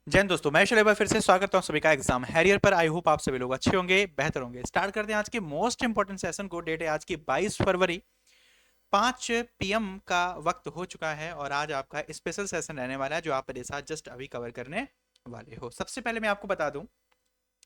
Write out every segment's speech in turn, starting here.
जय हिंद दोस्तों, मैं शैलेश भाई फिर से स्वागत करता हूं सभी का एग्जाम हैरियर पर। आई होप आप सभी लोग अच्छे होंगे, बेहतर होंगे। स्टार्ट करते हैं आज के मोस्ट इंपोर्टेंट सेशन को। डेट है आज की 22 फरवरी, 5 पीएम का वक्त हो चुका है और आज आपका स्पेशल सेशन रहने वाला है जो आप मेरे साथ जस्ट अभी कवर करने वाले हो। सबसे पहले मैं आपको बता दूं,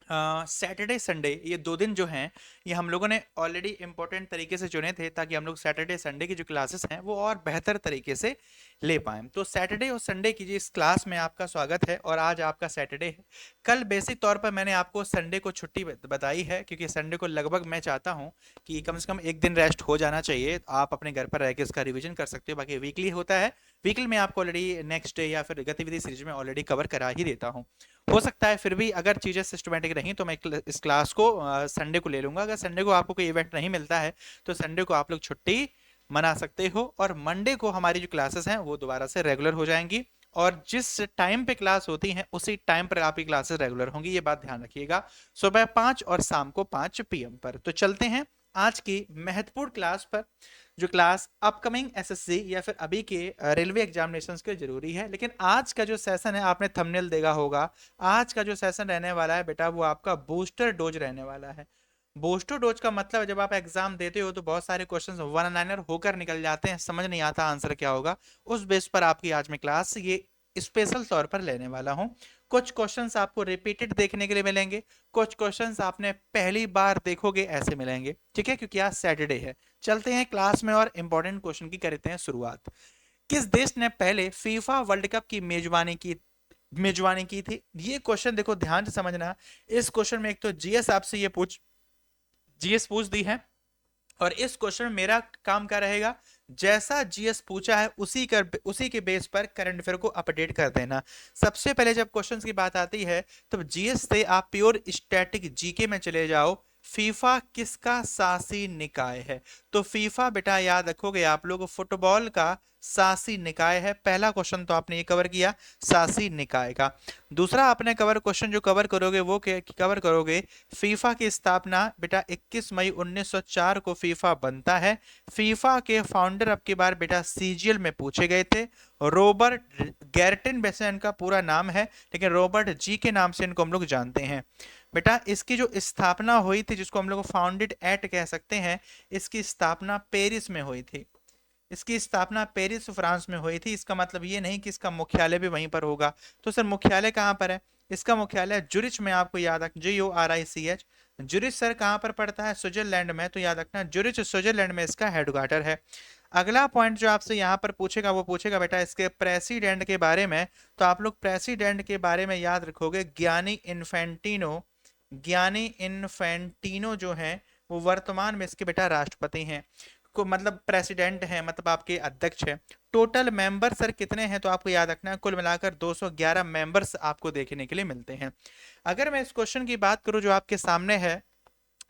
सैटरडे संडे ये 2 दिन जो हैं ये हम लोगों ने ऑलरेडी इंपॉर्टेंट तरीके से चुने थे ताकि हम लोग सैटरडे संडे की जो क्लासेस हैं वो और बेहतर तरीके से ले पाएँ। तो सैटरडे और संडे की जी इस क्लास में आपका स्वागत है और आज आपका सैटरडे है। कल बेसिक तौर पर मैंने आपको संडे को छुट्टी बताई है क्योंकि संडे को लगभग मैं चाहता हूँ कि कम से कम एक दिन रेस्ट हो जाना चाहिए। आप अपने घर पर रह के इसका रिविजन कर सकते हो। बाकी वीकली होता है, वीकली में आपको ऑलरेडी नेक्स्ट डे या फिर गतिविधि सीरीज में ऑलरेडी कवर करा ही देता हूँ। हो सकता है फिर भी अगर चीज़ें सिस्टमेटिक रहीं तो मैं इस क्लास को संडे को ले लूँगा। अगर संडे को आपको कोई इवेंट नहीं मिलता है तो संडे को आप लोग छुट्टी मना सकते हो और मंडे को हमारी जो क्लासेस हैं वो दोबारा से रेगुलर हो जाएंगी और जिस टाइम पे क्लास होती हैं उसी टाइम पर आपकी क्लासेस रेगुलर होंगी। ये बात ध्यान रखिएगा, सुबह 5 और शाम को 5 पीएम पर। तो चलते हैं आज की महत्वपूर्ण क्लास पर, जो क्लास अपकमिंग एसएससी या फिर अभी के रेलवे एग्जामिनेशंस के जरूरी है। लेकिन आज का जो सेशन है आपने थंबनेल देखा होगा, आज का जो सेशन रहने वाला है बेटा वो आपका बूस्टर डोज रहने वाला है। बूस्टर डोज का मतलब जब आप एग्जाम देते हो तो बहुत सारे क्वेश्चंस वन लाइनर होकर निकल जाते हैं, समझ नहीं आता आंसर क्या होगा। उस बेस पर आपकी आज मैं क्लास ये स्पेशल तौर पर लेने वाला हूं। कुछ क्वेश्चंस आपको रिपीटेड देखने के लिए मिलेंगे, कुछ क्वेश्चंस आपने पहली बार देखोगे ऐसे मिलेंगे, ठीक है, क्योंकि आज सैटरडे है। चलते हैं क्लास में और इंपॉर्टेंट क्वेश्चन की करते हैं शुरुआत। किस देश ने पहले फीफा वर्ल्ड कप की मेजबानी की थी? ये क्वेश्चन देखो ध्यान से समझना। इस क्वेश्चन में एक तो जीएस पूछ दी है और इस क्वेश्चन में मेरा काम क्या रहेगा, जैसा जीएस पूछा है उसी के बेस पर करंट अफेयर को अपडेट कर देना। सबसे पहले जब क्वेश्चंस की बात आती है तो जीएस से आप प्योर स्टैटिक जीके में चले जाओ। फीफा किसका शासी निकाय है? तो फीफा बेटा याद रखोगे आप लोग, फुटबॉल का शासी निकाय है। पहला क्वेश्चन तो आपने ये कवर किया, शासी निकाय का। दूसरा आपने क्वेश्चन जो कवर करोगे वो कवर करोगे, फीफा की स्थापना बेटा 21 मई 1904 को फीफा बनता है। फीफा के फाउंडर अब की बार बेटा सीजीएल में पूछे गए थे, रॉबर्ट गैरटिन वैसे इनका पूरा नाम है लेकिन रॉबर्ट जी के नाम से इनको हम लोग जानते हैं। बेटा इसकी जो स्थापना हुई थी जिसको हम लोग फाउंडेड एट कह सकते हैं, इसकी स्थापना पेरिस में हुई थी। इसकी स्थापना पेरिस फ्रांस में हुई थी। इसका मतलब ये नहीं कि इसका मुख्यालय भी वहीं पर होगा। तो सर मुख्यालय कहाँ पर है? इसका मुख्यालय जुरिच में, आपको याद रख JURICH। जुरिच सर कहाँ पर पड़ता है? स्विट्जरलैंड में। तो याद रखना जुरिच स्विट्जरलैंड में इसका हेडक्वार्टर है। अगला पॉइंट जो आपसे यहाँ पर पूछेगा वो पूछेगा बेटा इसके प्रेसिडेंट के बारे में। तो आप लोग प्रेसिडेंट के बारे में याद रखोगे ज्ञानी इन्फेंटिनो। ज्ञानी इन्फेंटिनो जो है वो वर्तमान में इसके बेटा राष्ट्रपति हैं, को मतलब प्रेसिडेंट है, मतलब आपके अध्यक्ष है। टोटल मेंबर सर कितने हैं? तो आपको याद रखना है कुल मिलाकर 211 मेंबर्स आपको देखने के लिए मिलते हैं। अगर मैं इस क्वेश्चन की बात करूं जो आपके सामने है,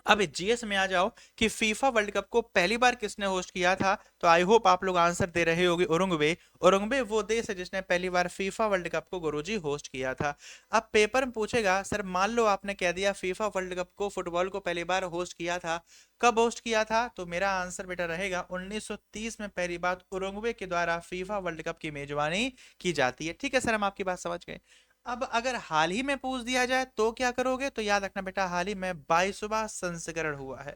अब जीएस में आ जाओ कि फीफा वर्ल्ड कप को पहली बार किसने होस्ट किया था? तो आई होप आप लोग आंसर दे रहे होगे उरुग्वे। उरुग्वे वो देश है जिसने पहली बार फीफा वर्ल्ड कप को गुरुजी होस्ट किया था। अब पेपर में पूछेगा सर मान लो आपने कह दिया फीफा वर्ल्ड कप को फुटबॉल को पहली बार होस्ट किया था, कब होस्ट किया था? तो मेरा आंसर बेटा रहेगा 1930 में पहली बार उरुग्वे के द्वारा फीफा वर्ल्ड कप की मेजबानी की जाती है। ठीक है सर, हम आपकी बात समझ गए। अब अगर हाल ही में पूछ दिया जाए तो क्या करोगे? तो याद रखना बेटा हाल ही में 22वां संस्करण हुआ है।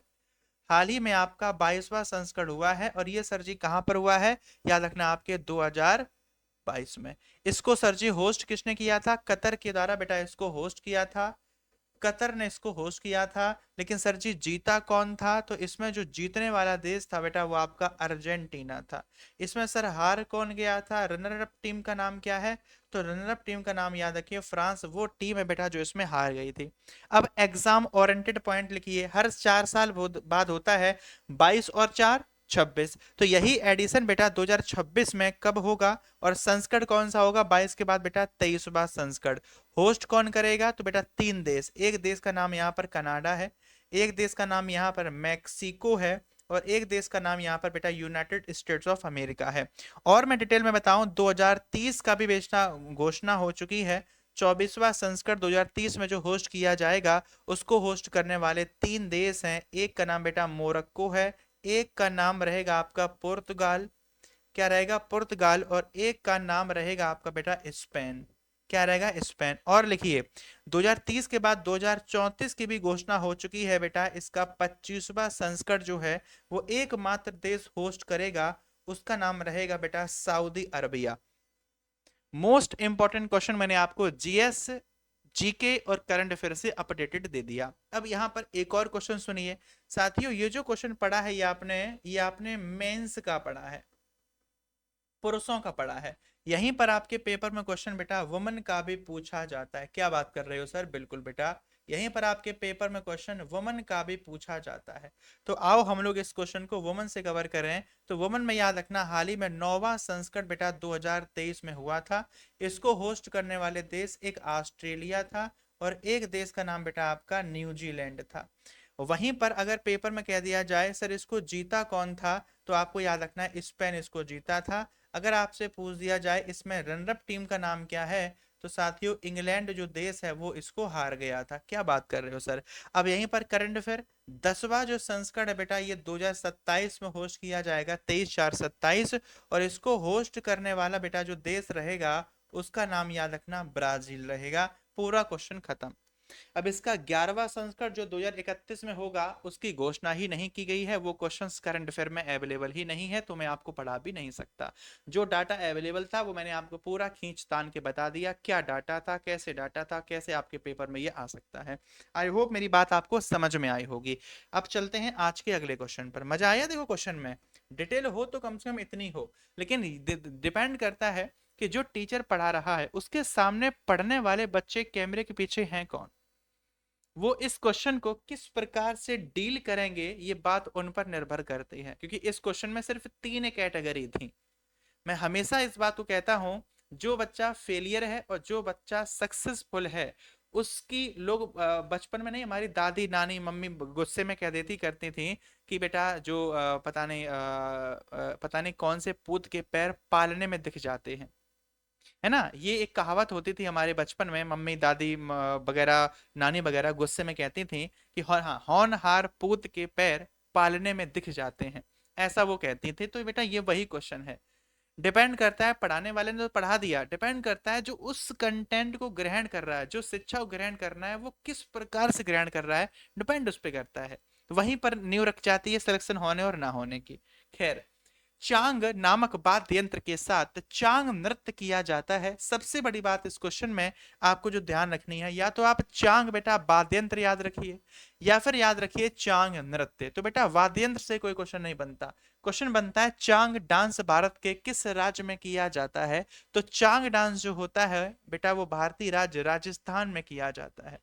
हाल ही में आपका 22वां संस्करण हुआ है और ये सर जी कहां पर हुआ है? याद रखना आपके 2022 में। इसको सर जी होस्ट किसने किया था? कतर के द्वारा बेटा इसको होस्ट किया था। कतर ने इसको होस्ट किया था। लेकिन सर जी जीता कौन था? तो इसमें जो जीतने वाला देश था बेटा वो आपका अर्जेंटीना था। इसमें सर हार कौन गया था? रनर अप टीम का नाम क्या है? तो रनर अप टीम का नाम याद रखिए फ्रांस वो टीम है बेटा जो इसमें हार गई थी। अब एग्जाम ओरिएंटेड पॉइंट लिखिए, हर 4 साल बाद होता है 22 और 4 26। तो यही एडिशन बेटा 2026 में कब होगा और संस्करण कौन सा होगा? 22 के बाद बेटा 23वां संस्करण। होस्ट कौन करेगा? तो बेटा 3 देश, एक देश का नाम यहाँ पर कनाडा है, एक देश का नाम यहाँ पर मैक्सिको है और एक देश का नाम यहाँ पर बेटा यूनाइटेड स्टेट्स ऑफ अमेरिका है। और मैं डिटेल में बताऊं 2030 का भी बेचना घोषणा हो चुकी है। 24वां संस्करण 2030 में जो होस्ट किया जाएगा उसको होस्ट करने वाले 3 देश हैं। एक का नाम बेटा मोरक्को है, एक का नाम रहेगा आपका पुर्तगाल, क्या रहेगा? पुर्तगाल, और एक का नाम रहेगा आपका बेटा स्पेन। क्या रहेगा? स्पेन। और लिखिए 2030 के बाद 2034 की भी घोषणा हो चुकी है बेटा, इसका 25वां संस्करण जो है वो एकमात्र देश होस्ट करेगा, उसका नाम रहेगा बेटा Saudi Arabia. Most important question मैंने आपको जीएस, जीके और करंट अफेयर से अपडेटेड दे दिया। अब यहां पर एक और क्वेश्चन सुनिए साथियों, ये जो क्वेश्चन पढ़ा है ये आपने मेंस का पढ़ा है, पुरुषों का पढ़ा है। यहीं पर आपके पेपर में क्वेश्चन बेटा वुमन का भी पूछा जाता है। क्या बात कर रहे हो सर? बिल्कुल बेटा, यहीं पर आपके पेपर में क्वेश्चन वुमन का भी पूछा जाता है। तो आओ हम लोग इस क्वेश्चन को वुमन से कवर करें। तो वुमन में याद रखना, हाल ही में 9वां संस्करण बेटा 2023 में हुआ था। इसको होस्ट करने वाले देश एक ऑस्ट्रेलिया था और एक देश का नाम बेटा आपका न्यूजीलैंड था। वहीं पर अगर पेपर में कह दिया जाए सर इसको जीता कौन था, तो आपको याद रखना है स्पेन इसको जीता था। अगर आपसे पूछ दिया जाए इसमें रनरअप टीम का नाम क्या है, तो साथियों इंग्लैंड जो देश है वो इसको हार गया था। क्या बात कर रहे हो सर? अब यहीं पर करंट अफेयर 10वां जो संस्करण है बेटा ये 2027 में होस्ट किया जाएगा, 23/4/27। और इसको होस्ट करने वाला बेटा जो देश रहेगा उसका नाम याद रखना ब्राजील रहेगा। पूरा क्वेश्चन खत्म। अब इसका 11वां संस्करण जो 2031 में होगा उसकी घोषणा ही नहीं की गई है, वो क्वेश्चंस करंट अफेयर में अवेलेबल ही नहीं है, तो मैं आपको पढ़ा भी नहीं सकता। जो डाटा अवेलेबल था वो मैंने आपको पूरा खींच तान के बता दिया, क्या डाटा था, कैसे डाटा था, कैसे आपके पेपर में ये आ सकता है। आई होप मेरी बात आपको समझ में आई होगी। अब चलते हैं आज के अगले क्वेश्चन पर। मजा आया? देखो क्वेश्चन में डिटेल हो तो कम से कम इतनी हो, लेकिन डिपेंड करता है कि जो टीचर पढ़ा रहा है उसके सामने पढ़ने वाले बच्चे कैमरे के पीछे हैं कौन, वो इस क्वेश्चन को किस प्रकार से डील करेंगे, ये बात उन पर निर्भर करती है। क्योंकि इस क्वेश्चन में सिर्फ 3 कैटेगरी थी। मैं हमेशा इस बात को कहता हूं, जो बच्चा फेलियर है और जो बच्चा सक्सेसफुल है उसकी लोग बचपन में नहीं, हमारी दादी नानी मम्मी गुस्से में कह देती करती थी कि बेटा जो पता नहीं कौन से पूत के पैर पालने में दिख जाते हैं, है ना। ये एक कहावत होती थी हमारे बचपन में, मम्मी दादी वगैरह नानी वगैरह गुस्से में कहती थी कि हाँ होनहार पूत के पैर पालने में दिख जाते हैं, ऐसा वो कहती थी। तो बेटा ये वही क्वेश्चन है। डिपेंड करता है, पढ़ाने वाले ने तो पढ़ा दिया, डिपेंड करता है जो उस कंटेंट को ग्रहण कर रहा है, जो शिक्षा को ग्रहण करना है वो किस प्रकार से ग्रहण कर रहा है, डिपेंड उस पर करता है। तो वहीं पर नींव रख जाती है सिलेक्शन होने और ना होने की। खैर, चांग नामक वाद्य यंत्र के साथ चांग नृत्य किया जाता है। सबसे बड़ी बात इस क्वेश्चन में आपको जो ध्यान रखनी है, या तो आप चांग बेटा वाद्य यंत्र याद रखिए या फिर याद रखिए चांग नृत्य। तो बेटा वाद्य यंत्र से कोई क्वेश्चन नहीं बनता, क्वेश्चन बनता है चांग डांस भारत के किस राज्य में किया जाता है। तो चांग डांस जो होता है बेटा वो भारतीय राज्य राजस्थान में किया जाता है।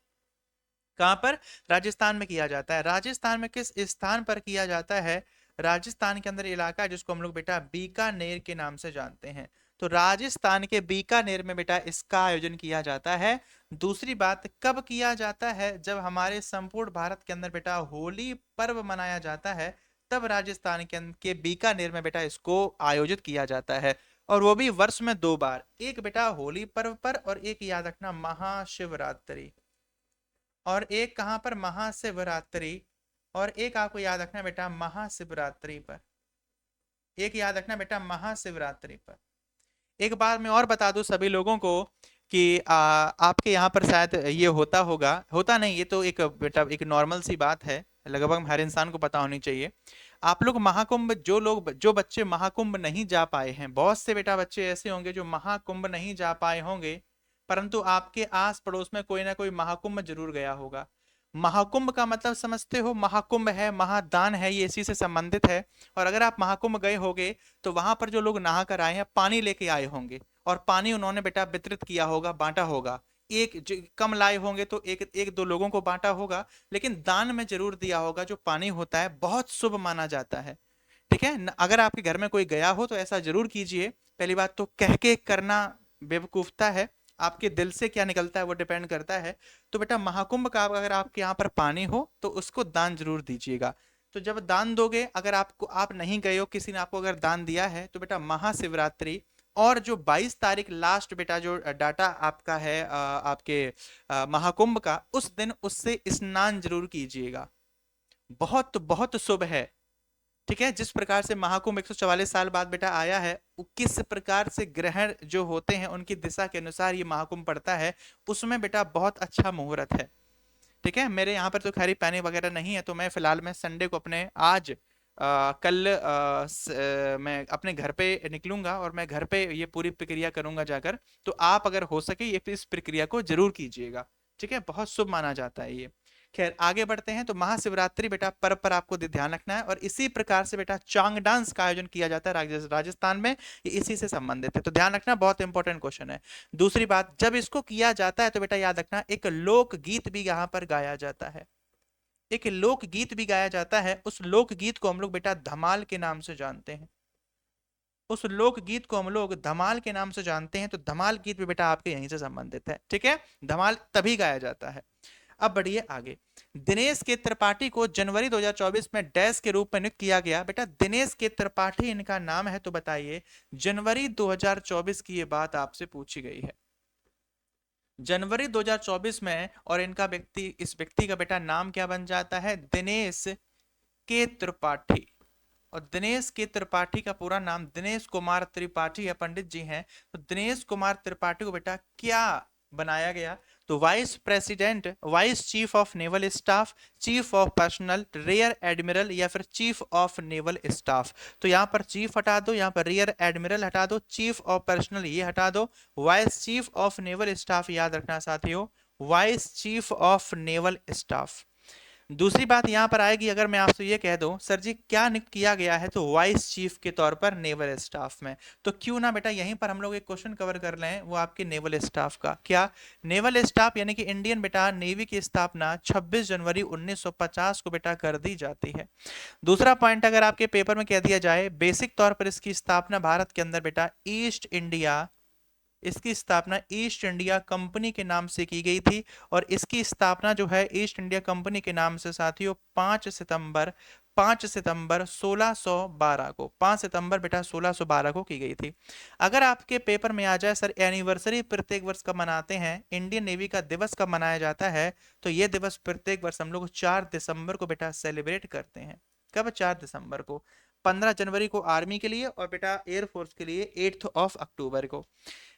कहां पर? राजस्थान में किया जाता है। राजस्थान में किस स्थान पर किया जाता है? राजस्थान के अंदर इलाका है जिसको हम लोग बेटा बीकानेर के नाम से जानते हैं। तो राजस्थान के बीकानेर में बेटा इसका आयोजन किया जाता है। दूसरी बात, कब किया जाता है? जब हमारे संपूर्ण भारत के अंदर बेटा होली पर्व मनाया जाता है, तब राजस्थान के बीकानेर में बेटा इसको आयोजित किया जाता है। और वो भी वर्ष में 2 बार, एक बेटा होली पर्व पर और एक याद रखना महाशिवरात्रि। और एक कहां पर? महाशिवरात्रि। और एक आपको याद रखना बेटा महाशिवरात्रि पर, एक याद रखना बेटा महाशिवरात्रि पर। एक बार मैं और बता दूं सभी लोगों को कि आपके यहाँ पर शायद ये होता होगा, होता नहीं, ये तो एक बेटा एक नॉर्मल सी बात है, लगभग हर इंसान को पता होनी चाहिए। आप लोग महाकुंभ, जो बच्चे महाकुंभ नहीं जा पाए हैं, बहुत से बेटा बच्चे ऐसे होंगे जो महाकुंभ नहीं जा पाए होंगे, परंतु आपके आस पड़ोस में कोई ना कोई महाकुंभ जरूर गया होगा। महाकुंभ का मतलब समझते हो? महाकुंभ है, महादान है, ये इसी से संबंधित है। और अगर आप महाकुंभ गए होगे तो वहां पर जो लोग नहा कर आए हैं पानी लेके आए होंगे, और पानी उन्होंने बेटा वितरित किया होगा, बांटा होगा। कम लाए होंगे तो एक एक दो लोगों को बांटा होगा, लेकिन दान में जरूर दिया होगा। जो पानी होता है बहुत शुभ माना जाता है, ठीक है। अगर आपके घर में कोई गया हो तो ऐसा जरूर कीजिए। पहली बात तो कह के करना बेवकूफता है, आपके दिल से क्या निकलता है वो डिपेंड करता है। तो बेटा महाकुंभ का अगर आपके यहाँ पर पानी हो तो उसको दान जरूर दीजिएगा। तो जब दान दोगे, अगर आप नहीं गए हो, किसी ने आपको अगर दान दिया है, तो बेटा महाशिवरात्रि और जो 22 तारीख लास्ट बेटा जो डाटा आपका है आपके महाकुंभ का, उस दिन उससे स्नान जरूर कीजिएगा, बहुत बहुत शुभ है। ठीक है, जिस प्रकार से महाकुंभ 144 साल बाद बेटा आया है, किस प्रकार से ग्रहण जो होते हैं उनकी दिशा के अनुसार ये महाकुंभ पड़ता है, उसमें बेटा बहुत अच्छा मुहूर्त है। ठीक है, मेरे यहाँ पर तो खैरी पैने वगैरह नहीं है, तो मैं फिलहाल मैं संडे को अपने आज कल मैं अपने घर पे निकलूंगा और मैं घर पे ये पूरी प्रक्रिया करूंगा जाकर। तो आप अगर हो सके ये इस प्रक्रिया को जरूर कीजिएगा। ठीक है, बहुत शुभ माना जाता है ये। खैर आगे बढ़ते हैं। तो महाशिवरात्रि बेटा पर्व पर आपको ध्यान रखना है, और इसी प्रकार से बेटा चांग डांस का आयोजन किया जाता है राजस्थान में, ये इसी से संबंधित है, तो ध्यान रखना, बहुत इंपॉर्टेंट क्वेश्चन है। दूसरी बात, जब इसको किया जाता है तो बेटा याद रखना एक लोकगीत भी यहाँ पर गाया जाता है, एक लोकगीत भी गाया जाता है। उस लोकगीत को हम लोग बेटा धमाल के नाम से जानते हैं, उस लोकगीत को हम लोग धमाल के नाम से जानते हैं। तो धमाल गीत भी बेटा आपके यहीं से संबंधित है। ठीक है, धमाल तभी गाया जाता है। अब बढ़िए आगे। दिनेश के त्रिपाठी को जनवरी 2024 में डैश के रूप में नियुक्त किया गया। बेटा दिनेश के त्रिपाठी इनका नाम है, तो बताइए जनवरी 2024 की ये बात आपसे पूछी गई है, जनवरी 2024 में, और इनका व्यक्ति, इस व्यक्ति का बेटा नाम क्या बन जाता है, दिनेश के त्रिपाठी। और दिनेश के त्रिपाठी का पूरा नाम दिनेश कुमार त्रिपाठी है, पंडित जी हैं। तो दिनेश कुमार त्रिपाठी को बेटा क्या बनाया गया, तो vice president, vice chief of naval staff, chief of personnel, rear admiral, या फिर चीफ ऑफ नेवल स्टाफ। तो यहाँ पर चीफ हटा दो, यहाँ पर रेयर एडमिरल हटा दो, चीफ ऑफ पर्सनल ये हटा दो, vice chief of naval staff याद रखना साथियों, vice chief of naval staff. दूसरी बात यहां पर आएगी, अगर मैं आपसे ये कह दूं सर जी क्या नियुक्त किया गया है, तो वाइस चीफ के तौर पर नेवल स्टाफ में। तो क्यों ना बेटा यहीं पर हम लोग एक क्वेश्चन कवर कर लें, वो आपके नेवल स्टाफ का। क्या नेवल स्टाफ यानी कि इंडियन बेटा नेवी की स्थापना 26 जनवरी 1950 को बेटा कर दी जाती है। दूसरा पॉइंट अगर आपके पेपर में कह दिया जाए, बेसिक तौर पर इसकी स्थापना भारत के अंदर बेटा ईस्ट इंडिया, इसकी स्थापना ईस्ट इंडिया कंपनी के नाम से की गई थी। और इसकी स्थापना जो है ईस्ट इंडिया कंपनी के नाम से साथियों 5 सितंबर 1612 को, 5 सितंबर बेटा 1612 को की गई थी। अगर आपके पेपर में आ जाए सर एनिवर्सरी प्रत्येक वर्ष कब मनाते हैं, इंडियन नेवी का दिवस कब मनाया जाता है, तो यह दिवस प्रत्येक वर्ष हम लोग 4 दिसंबर को बेटा सेलिब्रेट करते हैं। कब, 4 दिसंबर को। 15 जनवरी को आर्मी के लिए, और बेटा एयरफोर्स के लिए 8 ऑफ अक्टूबर को।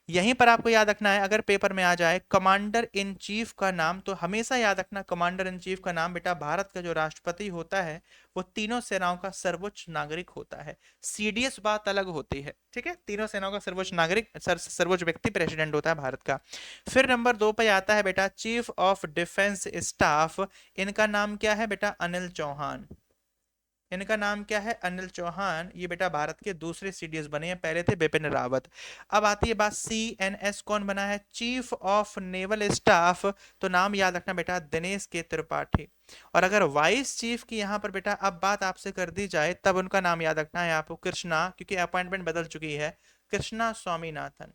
यहीं पर आपको याद रखना है, अगर पेपर में आ जाए कमांडर इन चीफ का नाम, तो हमेशा याद रखना कमांडर इन चीफ का नाम बेटा भारत का जो राष्ट्रपति होता है वो तीनों सेनाओं का सर्वोच्च नागरिक होता है। सीडीएस बात अलग होती है। ठीक है, तीनों सेनाओं का सर्वोच्च नागरिक, सर्वोच्च व्यक्ति प्रेसिडेंट होता है भारत का। फिर नंबर 2 पे आता है बेटा चीफ ऑफ डिफेंस स्टाफ, इनका नाम क्या है बेटा, अनिल चौहान। इनका नाम क्या है, अनिल चौहान। ये बेटा भारत के दूसरे सीडीएस बने हैं, पहले थे बिपिन रावत। अब आती है बात सीएनएस कौन बना है, चीफ ऑफ नेवल स्टाफ, तो नाम याद रखना बेटा दिनेश के त्रिपाठी। और अगर वाइस चीफ की यहां पर बेटा अब बात आपसे कर दी जाए, तब उनका नाम याद रखना है आपको कृष्णा, क्योंकि अपॉइंटमेंट बदल चुकी है, कृष्णा स्वामीनाथन।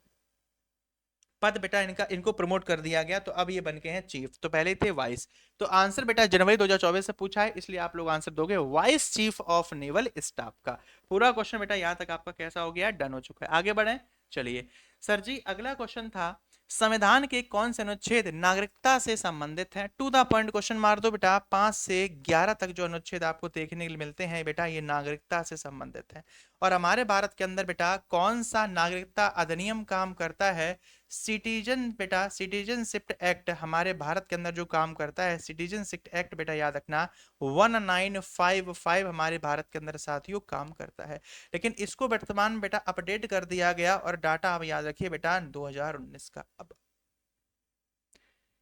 पद बेटा इनका, इनको प्रमोट कर दिया गया, तो अब ये बन गए हैं चीफ, तो पहले थे वाइस। तो आंसर बेटा जनवरी 2024 से पूछा है, इसलिए आप लोग आंसर दोगे vice chief of naval staff का। पूरा क्वेश्चन बेटा यहां तक आपका कैसा हो गया, डन हो चुका है। आगे बढ़े, चलिए सर जी अगला क्वेश्चन था, संविधान के कौन से अनुच्छेद नागरिकता से संबंधित है। टू द पॉइंट क्वेश्चन मार दो बेटा, 5 से 11 तक जो अनुच्छेद आपको देखने के लिए मिलते हैं बेटा ये नागरिकता से संबंधित है। और हमारे भारत के अंदर बेटा कौन सा नागरिकता अधिनियम काम करता है, सिटीजन बेटा, सिटीजनशिप एक्ट हमारे भारत के अंदर जो काम करता है, सिटीजनशिप एक्ट बेटा याद रखना 1955 हमारे भारत के अंदर साथियों काम करता है। लेकिन इसको वर्तमान में बेटा अपडेट कर दिया गया, और डाटा आप याद रखिए बेटा 2019 का। अब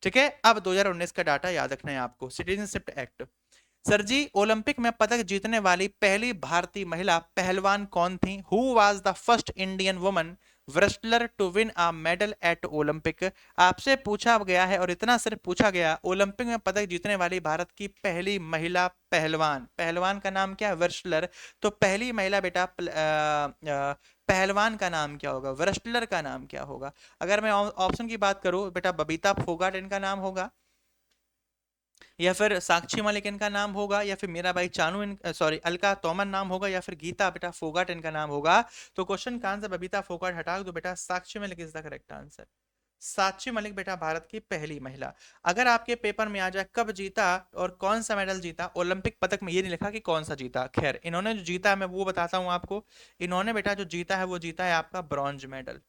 ठीक है, अब 2019 का डाटा याद रखना है आपको, सिटीजनशिप एक्ट। सर जी ओलंपिक में पदक जीतने वाली पहली भारतीय महिला पहलवान कौन थी, who was the first Indian woman wrestler to win a medal at Olympic. आपसे पूछा गया है, और इतना सिर्फ पूछा गया, ओलंपिक में पदक जीतने वाली भारत की पहली महिला पहलवान, पहलवान का नाम क्या है, wrestler। तो पहली महिला बेटा पहलवान का नाम क्या होगा, wrestler का नाम क्या होगा। अगर मैं ऑप्शन की बात करूं बेटा, बबीता फोगाट इनका नाम होगा, या फिर साक्षी मलिक इनका नाम होगा, या फिर मीरा भाई चानू सॉरी अलका तोमर नाम होगा, या फिर गीता बेटा फोगाट इनका नाम होगा। तो क्वेश्चन का आंसर बबीता फोगाट हटा दो बेटा, Sakshi Malik is the correct answer. Sakshi Malik बेटा भारत की पहली महिला। अगर आपके पेपर में आ जाए कब जीता और कौन सा मेडल जीता, ओलंपिक पदक में ये नहीं लिखा कि कौन सा जीता, खैर इन्होंने जो जीता है मैं वो बताता हूँ आपको। इन्होंने बेटा जो जीता है वो जीता है आपका ब्रॉन्ज मेडल।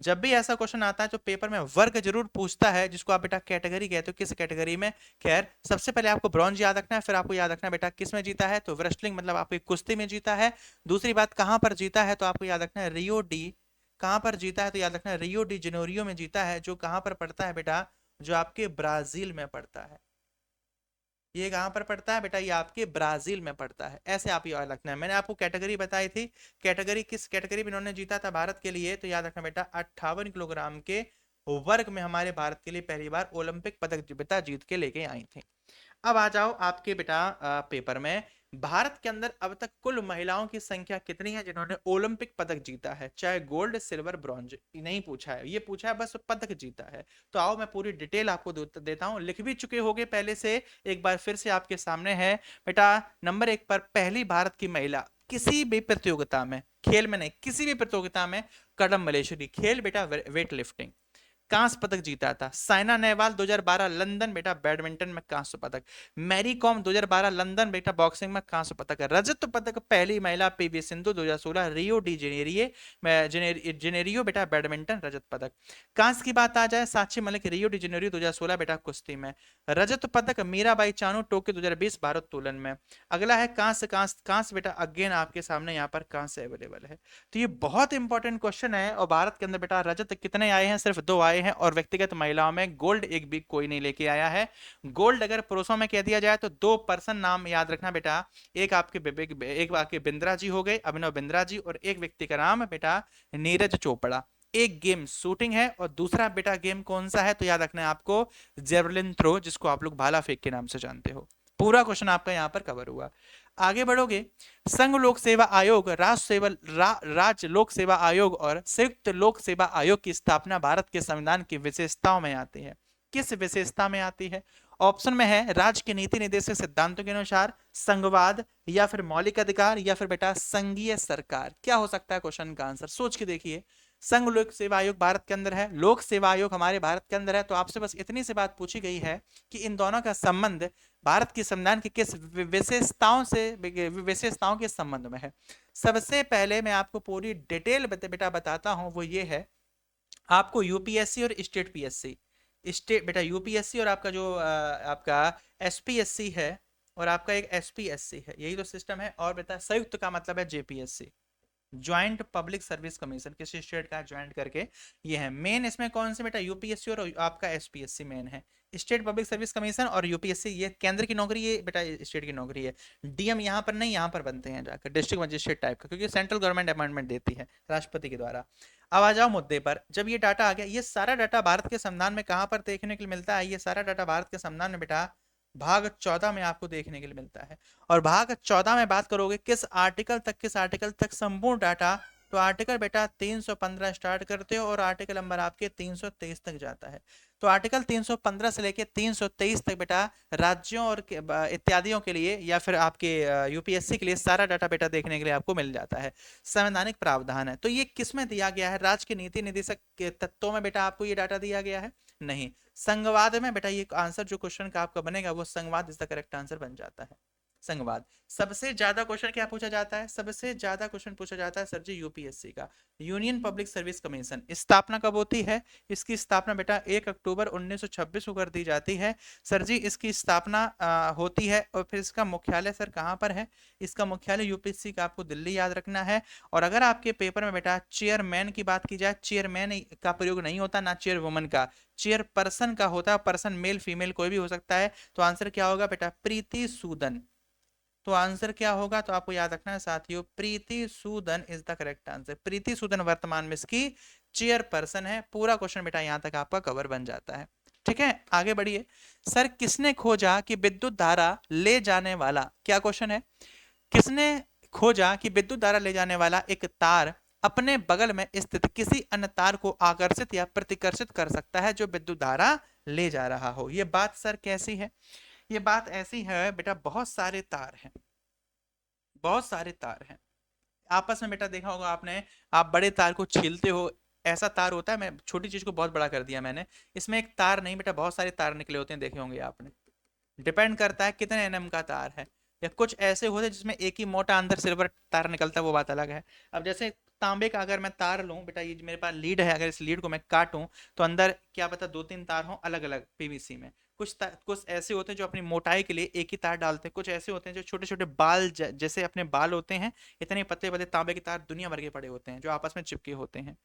जब भी ऐसा क्वेश्चन आता है तो पेपर में वर्ग जरूर पूछता है, जिसको आप बेटा कैटेगरी कहते हो, किस कैटेगरी में। खैर सबसे पहले आपको ब्रॉन्ज याद रखना है, फिर आपको याद रखना है बेटा किस में जीता है, तो रेसलिंग मतलब आपकी कुश्ती में जीता है। दूसरी बात कहां पर जीता है, तो आपको याद रखना है रियो डी, कहां पर जीता है, तो याद रखना है रियो डी जेनेरियो में जीता है, जो कहां पर पड़ता है बेटा, जो आपके ब्राजील में पड़ता है। ये कहां पर पड़ता है बेटा, ये आपके ब्राजील में पड़ता है, ऐसे आप याद रखना है। मैंने आपको कैटेगरी बताई थी, कैटेगरी किस कैटेगरी में इन्होंने जीता था भारत के लिए, तो याद रखना बेटा 58 किलोग्राम के वर्ग में हमारे भारत के लिए पहली बार ओलंपिक पदक बेटा जीत के लेके आई थी। अब आ जाओ आपके बेटा पेपर में, भारत के अंदर अब तक कुल महिलाओं की संख्या कितनी है जिन्होंने ओलंपिक पदक जीता है, चाहे गोल्ड सिल्वर ब्रॉन्ज, नहीं पूछा है, ये पूछा है बस पदक जीता है। तो आओ मैं पूरी डिटेल आपको देता हूं, लिख भी चुके होगे पहले से, एक बार फिर से आपके सामने है बेटा। नंबर 1 पर पहली भारत की महिला किसी भी प्रतियोगिता में, खेल में नहीं किसी भी प्रतियोगिता में, कदम मलेश्वरी, खेल बेटा वेट लिफ्टिंग, कांस्य पदक जीता था। साइना नेहवाल 2012 लंदन बेटा बैडमिंटन में कांस्य पदक। मैरी कॉम 2012 लंदन बेटा बॉक्सिंग में कांस्य पदक। रजत पदक पहली महिला PV Sindhu 2016 Rio de Janeiro बेटा बैडमिंटन रजत पदक। कांस्य की बात आ जाए, Sakshi Malik Rio de Janeiro 2016 बेटा कुश्ती में। रजत पदक मीराबाई चानू टोक्यो 2020 भारोत्तोलन में। अगला है कांस्य, कांस्य कांस्य बेटा अगेन आपके सामने यहाँ पर कांस्य अवेलेबल है। तो ये बहुत इंपॉर्टेंट क्वेश्चन है। और भारत के अंदर बेटा रजत कितने आए हैं, सिर्फ 2 आए हैं, और व्यक्तिगत महिलाओं में गोल्ड एक भी कोई नहीं लेके आया है। गोल्ड अगर पुरुषों में कह दिया जाए तो 2 पर्सन नाम याद रखना बेटा, एक आपके बिंद्रा जी हो गए, अभिनव बिंद्रा जी, और एक व्यक्ति का नाम बेटा नीरज चोपड़ा। एक गेम शूटिंग है और दूसरा बेटा गेम कौन सा है, तो याद रखना है आपको जेवलिन थ्रो, जिसको आप लोग भाला फेंक के नाम से जानते हो। पूरा क्वेश्चन आपका यहाँ पर कवर हुआ। आगे बढ़ोगे, संघ लोक सेवा आयोग, राज्य लोक सेवा आयोग और संयुक्त लोक सेवा आयोग की स्थापना भारत के संविधान की विशेषताओं में आती है। किस विशेषता में आती है? ऑप्शन में है राज्य के नीति निर्देशक सिद्धांतों के अनुसार, संघवाद, या फिर मौलिक अधिकार, या फिर बेटा संघीय सरकार। क्या हो सकता है क्वेश्चन का आंसर, सोच के देखिए। संघ लोक सेवा आयोग भारत के अंदर है, लोक सेवा आयोग हमारे भारत के अंदर है, तो आपसे बस इतनी सी बात पूछी गई है कि इन दोनों का संबंध भारत की संविधान की किस विशेषताओं के संबंध में है। सबसे पहले मैं आपको पूरी डिटेल बेटा बताता हूं, वो ये है, आपको यूपीएससी और स्टेट पीएससी, स्टेट बेटा यूपीएससी और आपका जो आपका एसपीएससी है, और आपका एक एसपीएससी है, यही तो सिस्टम है। और बेटा संयुक्त का मतलब है JPSC, joint public service commission, किसी स्टेट का ज्वाइंट करके ये है। मेन इसमें कौन से बेटा, यूपीएससी और आपका एसपीएससी मेन है। स्टेट पब्लिक सर्विस कमीशन और यूपीएससी ये केंद्र की नौकरी, ये बेटा स्टेट की नौकरी है। डीएम यहाँ पर नहीं, यहाँ पर बनते हैं जाकर डिस्ट्रिक्ट मजिस्ट्रेट टाइप का, क्योंकि सेंट्रल गवर्नमेंट अपॉइंटमेंट देती है राष्ट्रपति के द्वारा। अब आ जाओ मुद्दे पर। जब ये डाटा आ गया, ये सारा डाटा भारत के संविधान में कहां पर देखने के लिए मिलता है, ये सारा डाटा भारत के संविधान में बेटा भाग 14 में आपको देखने के लिए मिलता है। और भाग 14 में बात करोगे किस आर्टिकल तक, किस आर्टिकल तक संपूर्ण डाटा, तो आर्टिकल बेटा 315 स्टार्ट करते हो और आर्टिकल नंबर आपके 323 तक जाता है। तो आर्टिकल 315 से लेके 323 तक बेटा राज्यों और इत्यादियों के लिए, या फिर आपके यूपीएससी के लिए सारा डाटा बेटा देखने के लिए आपको मिल जाता है। संवैधानिक प्रावधान है, तो ये किस में दिया गया है, राज्य के नीति निर्देशक के तत्वों में बेटा आपको ये डाटा दिया गया है, नहीं। संघवाद में बेटा, ये आंसर जो क्वेश्चन का आपका बनेगा वो संघवाद इज द करेक्ट आंसर बन जाता है। संघवाद। सबसे ज्यादा क्वेश्चन क्या पूछा जाता है, सबसे ज्यादा क्वेश्चन पूछा जाता है सर जी यूपीएससी का, यूनियन पब्लिक सर्विस कमीशन, स्थापना कब होती है? इसकी स्थापना बेटा 1 अक्टूबर 1926 को कर दी जाती है। सर जी इसकी स्थापना होती है, और फिर इसका मुख्यालय सर कहाँ पर है? इसका मुख्यालय यूपीएससी का आपको दिल्ली याद रखना है। और अगर आपके पेपर में बेटा चेयरमैन की बात की जाए, चेयरमैन का प्रयोग नहीं होता, ना चेयर वुमन का, चेयर पर्सन का होता है। पर्सन मेल फीमेल कोई भी हो सकता है। तो आंसर क्या होगा बेटा, प्रीति सूदन। तो आंसर क्या होगा, तो आपको याद रखना है साथियों, Preeti Sudan is the correct answer. Preeti Sudan वर्तमान में इसकी चेयर पर्सन है। पूरा क्वेश्चन बेटा यहां तक आपका कवर बन जाता है। ठीक है, आगे बढ़िए। सर किसने खोजा कि विद्युत धारा ले जाने वाला, क्या क्वेश्चन है, किसने खोजा कि विद्युत धारा ले जाने वाला एक तार अपने बगल में स्थित किसी अन्य तार को आकर्षित या प्रतिकर्षित कर सकता है जो विद्युत धारा ले जा रहा हो? ये बात सर कैसी है? ये बात ऐसी है बेटा, बहुत सारे तार हैं, बहुत सारे तार हैं आपस में बेटा, देखा होगा आपने, आप बड़े तार को छीलते हो, ऐसा तार होता है, मैं छोटी चीज को बहुत बड़ा कर दिया मैंने, इसमें एक तार नहीं बेटा, बहुत सारे तार निकले होते हैं, देखे होंगे आपने। डिपेंड करता है कितने एनएम का तार है, या कुछ ऐसे होते हैं जिसमें एक ही मोटा अंदर सिल्वर तार निकलता है, वो बात अलग है। अब जैसे तांबे का अगर मैं तार लूं बेटा, ये मेरे पास लीड है, अगर इस लीड को मैं काटूं तो अंदर क्या पता दो तीन तार हों अलग अलग पीवीसी में। कुछ ऐसे होते हैं जो अपनी मोटाई के लिए एक ही तार डालते हैं, कुछ ऐसे होते हैं जो छोटे छोटे बाल जैसे अपने बाल होते हैं, इतने पतले पतले तांबे के तार दुनिया भर के पड़े होते हैं जो आपस में चिपके होते हैं।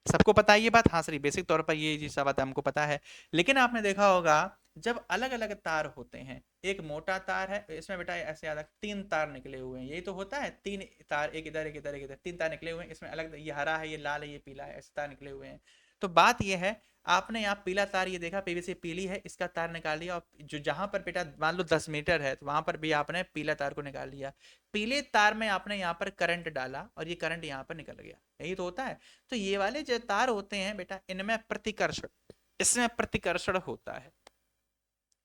सबको पता है ये बात? हाँ सर, बेसिक तौर पर ये चीज बात हमको पता है। लेकिन आपने देखा होगा जब अलग अलग तार होते हैं, एक मोटा तार है, इसमें बेटा ऐसे याद तीन तार निकले हुए हैं, यही तो होता है, तीन तार, एक इधर एक इधर एक इधर, तीन तार निकले हुए हैं, इसमें अलग, ये हरा है, ये लाल है, ये पीला है, ऐसे तार निकले हुए हैं। तो बात ये है, आपने यहाँ पीला तार ये देखा, पीवीसी पीली है, इसका तार निकाल लिया, और जो जहां पर बेटा मान लो 10 मीटर है तो वहां पर भी आपने पीला तार को निकाल लिया, पीले तार में आपने यहाँ पर करंट डाला और ये करंट यहाँ पर निकल गया, यही तो होता है। तो ये वाले जो तार होते हैं बेटा, इनमें प्रतिकर्षण, इसमें प्रतिकर्षण होता है।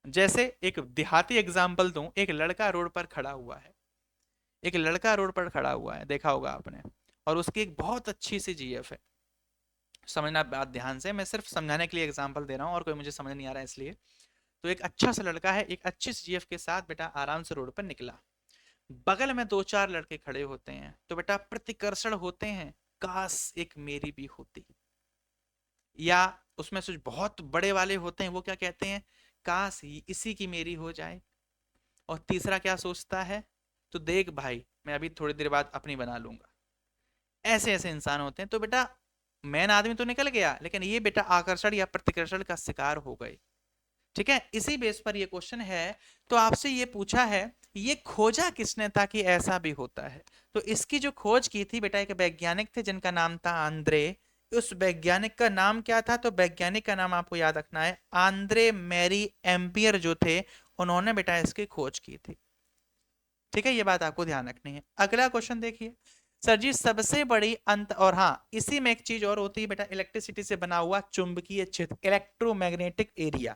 जैसे एक देहाती एग्जांपल दूं, एक लड़का रोड पर खड़ा हुआ है, एक लड़का रोड पर खड़ा हुआ है, देखा होगा आपने, और उसकी एक बहुत अच्छी सी जीएफ है। समझना बात ध्यान से, मैं सिर्फ समझाने के लिए एग्जांपल दे रहा हूँ, और कोई मुझे समझ नहीं आ रहा है इसलिए। तो एक अच्छा सा लड़का है, एक अच्छी सी जीएफ के साथ बेटा आराम से रोड पर निकला, बगल में दो चार लड़के खड़े होते हैं, तो बेटा प्रतिकर्षण होते हैं, काश एक मेरी भी होती। या उसमें कुछ बहुत बड़े वाले होते हैं, वो क्या कहते हैं, काश इसी की मेरी हो जाए। और तीसरा क्या सोचता है, तो देख भाई मैं अभी थोड़ी देर बाद अपनी बना लूंगा। ऐसे ऐसे इंसान होते हैं। तो बेटा मैन आदमी तो निकल गया, लेकिन ये बेटा आकर्षण या प्रतिकर्षण का शिकार हो गए। ठीक है, इसी बेस पर ये क्वेश्चन है। तो आपसे ये पूछा है, ये खोजा किसने ताकि ऐसा भी होता है। तो इसकी जो खोज की थी बेटा, एक वैज्ञानिक थे जिनका नाम था आंद्रे। उस वैज्ञानिक का नाम क्या था, तो वैज्ञानिक का नाम आपको याद रखना है, आंद्रे मैरी एम्पियर जो थे, उन्होंने बेटा इसकी खोज की थी। ठीक है, ये बात आपको ध्यान रखनी है। अगला क्वेश्चन देखिए, सर जी सबसे बड़ी अंत, और हाँ इसी में एक चीज और होती है बेटा, इलेक्ट्रिसिटी से बना हुआ चुंबकीय क्षेत्र, इलेक्ट्रोमैग्नेटिक एरिया।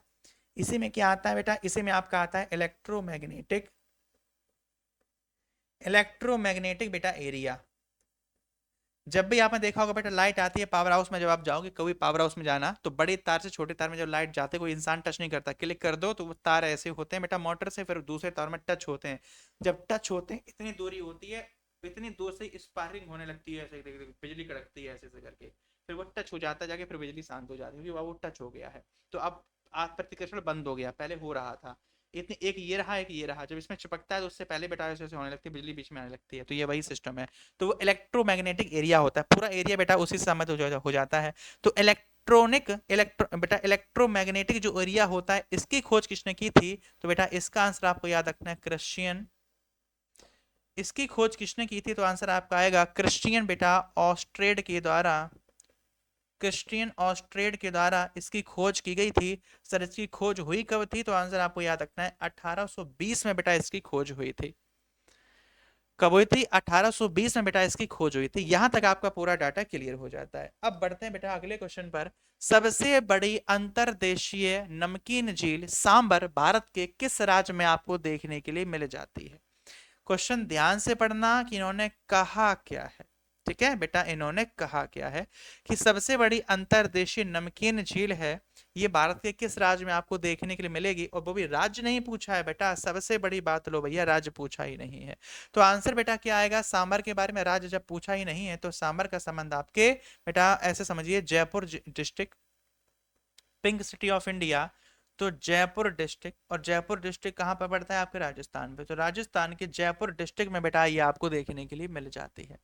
इसी में क्या आता है बेटा, इसी में आपका आता है इलेक्ट्रोमैग्नेटिक, इलेक्ट्रोमैग्नेटिक बेटा एरिया। जब भी आपने देखा होगा बेटा लाइट आती है पावर हाउस में, जब आप जाओगे कभी पावर हाउस में जाना, तो बड़े तार से छोटे तार में जब लाइट जाते कोई इंसान टच नहीं करता, क्लिक कर दो तो वो तार ऐसे होते हैं बेटा, मोटर से फिर दूसरे तार में टच होते हैं। जब टच होते हैं इतनी दूरी होती है, इतनी दूर से स्पार्किंग होने लगती है, ऐसे बिजली कड़कती है ऐसे ऐसे करके, फिर वो टच हो जाता है जाके, फिर बिजली शांत हो जाती है क्योंकि वो टच हो गया है। तो अब प्रतिकर्षण बंद हो गया, पहले हो रहा था। इतनी एक ये रहा, एक ये रहा, जब इसमें चिपकता है तो उससे पहले बेटा ऐसे होने लगती है, बिजली बीच में आने लगती है। तो ये वही सिस्टम है। तो वो इलेक्ट्रोमैग्नेटिक एरिया होता है, पूरा एरिया बेटा उसी से सहमत हो जाता है। तो बेटा इलेक्ट्रोमैग्नेटिक जो एरिया होता है, इसकी खोज किसने की थी, तो बेटा इसका आंसर आपको याद रखना है क्रिश्चियन। इसकी खोज किसने की थी, तो आंसर आपका आएगा क्रिश्चियन बेटा ऑस्ट्रेड के द्वारा, क्रिश्चियन ऑस्ट्रेड के द्वारा इसकी खोज की गई थी। सर इसकी खोज हुई कब थी, तो आंसर आपको याद रखना है 1820 में बेटा इसकी खोज हुई थी। कब हुई थी, 1820 में बेटा इसकी खोज हुई थी। यहां तक आपका पूरा डाटा क्लियर हो जाता है। अब बढ़ते हैं बेटा अगले क्वेश्चन पर। सबसे बड़ी अंतर्देशीय नमकीन झील सांबर भारत के किस राज्य में आपको देखने के लिए मिल जाती है। क्वेश्चन ध्यान से पढ़ना कि इन्होंने कहा क्या है। ठीक है बेटा, इन्होंने कहा क्या है कि सबसे बड़ी अंतर्देशीय नमकीन झील है, ये भारत के किस राज्य में आपको देखने के लिए मिलेगी। और वो भी राज्य नहीं पूछा है बेटा, सबसे बड़ी बात लो भैया, राज्य पूछा ही नहीं है। तो आंसर बेटा क्या आएगा, सांबर के बारे में राज्य जब पूछा ही नहीं है तो सांबर का संबंध आपके बेटा ऐसे समझिए Jaipur district, pink city of India. तो जयपुर डिस्ट्रिक्ट, और जयपुर डिस्ट्रिक्ट कहाँ पर पड़ता है आपके राजस्थान पे, तो राजस्थान के जयपुर डिस्ट्रिक्ट में बेटा ये आपको देखने के लिए मिल जाती है।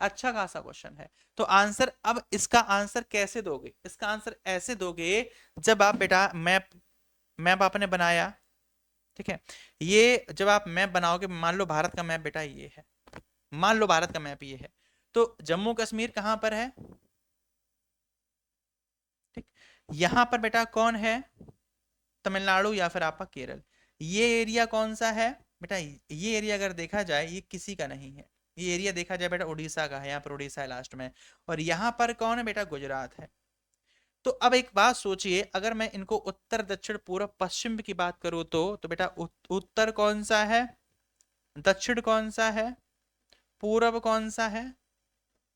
अच्छा खासा क्वेश्चन है। तो आंसर, अब इसका आंसर कैसे दोगे, इसका आंसर ऐसे दोगे जब आप बेटा मैप मैप आपने बनाया। ठीक है, ये जब आप मैप बनाओगे, मान लो भारत का मैप बेटा ये है, मान लो भारत का मैप ये है, तो जम्मू कश्मीर कहां पर है, ठीक, यहां पर बेटा कौन है, तमिलनाडु या फिर आपका केरल। ये एरिया कौन सा है बेटा, ये एरिया अगर देखा जाए ये किसी का नहीं है, ये एरिया देखा जाए बेटा उड़ीसा का है, यहाँ पर उड़ीसा है लास्ट में, और यहाँ पर कौन है बेटा, गुजरात है। तो अब एक बात सोचिए, अगर मैं इनको उत्तर दक्षिण पूर्व पश्चिम की बात करूं तो बेटा उत्तर कौन सा है, दक्षिण कौन सा है, पूर्व कौन सा है,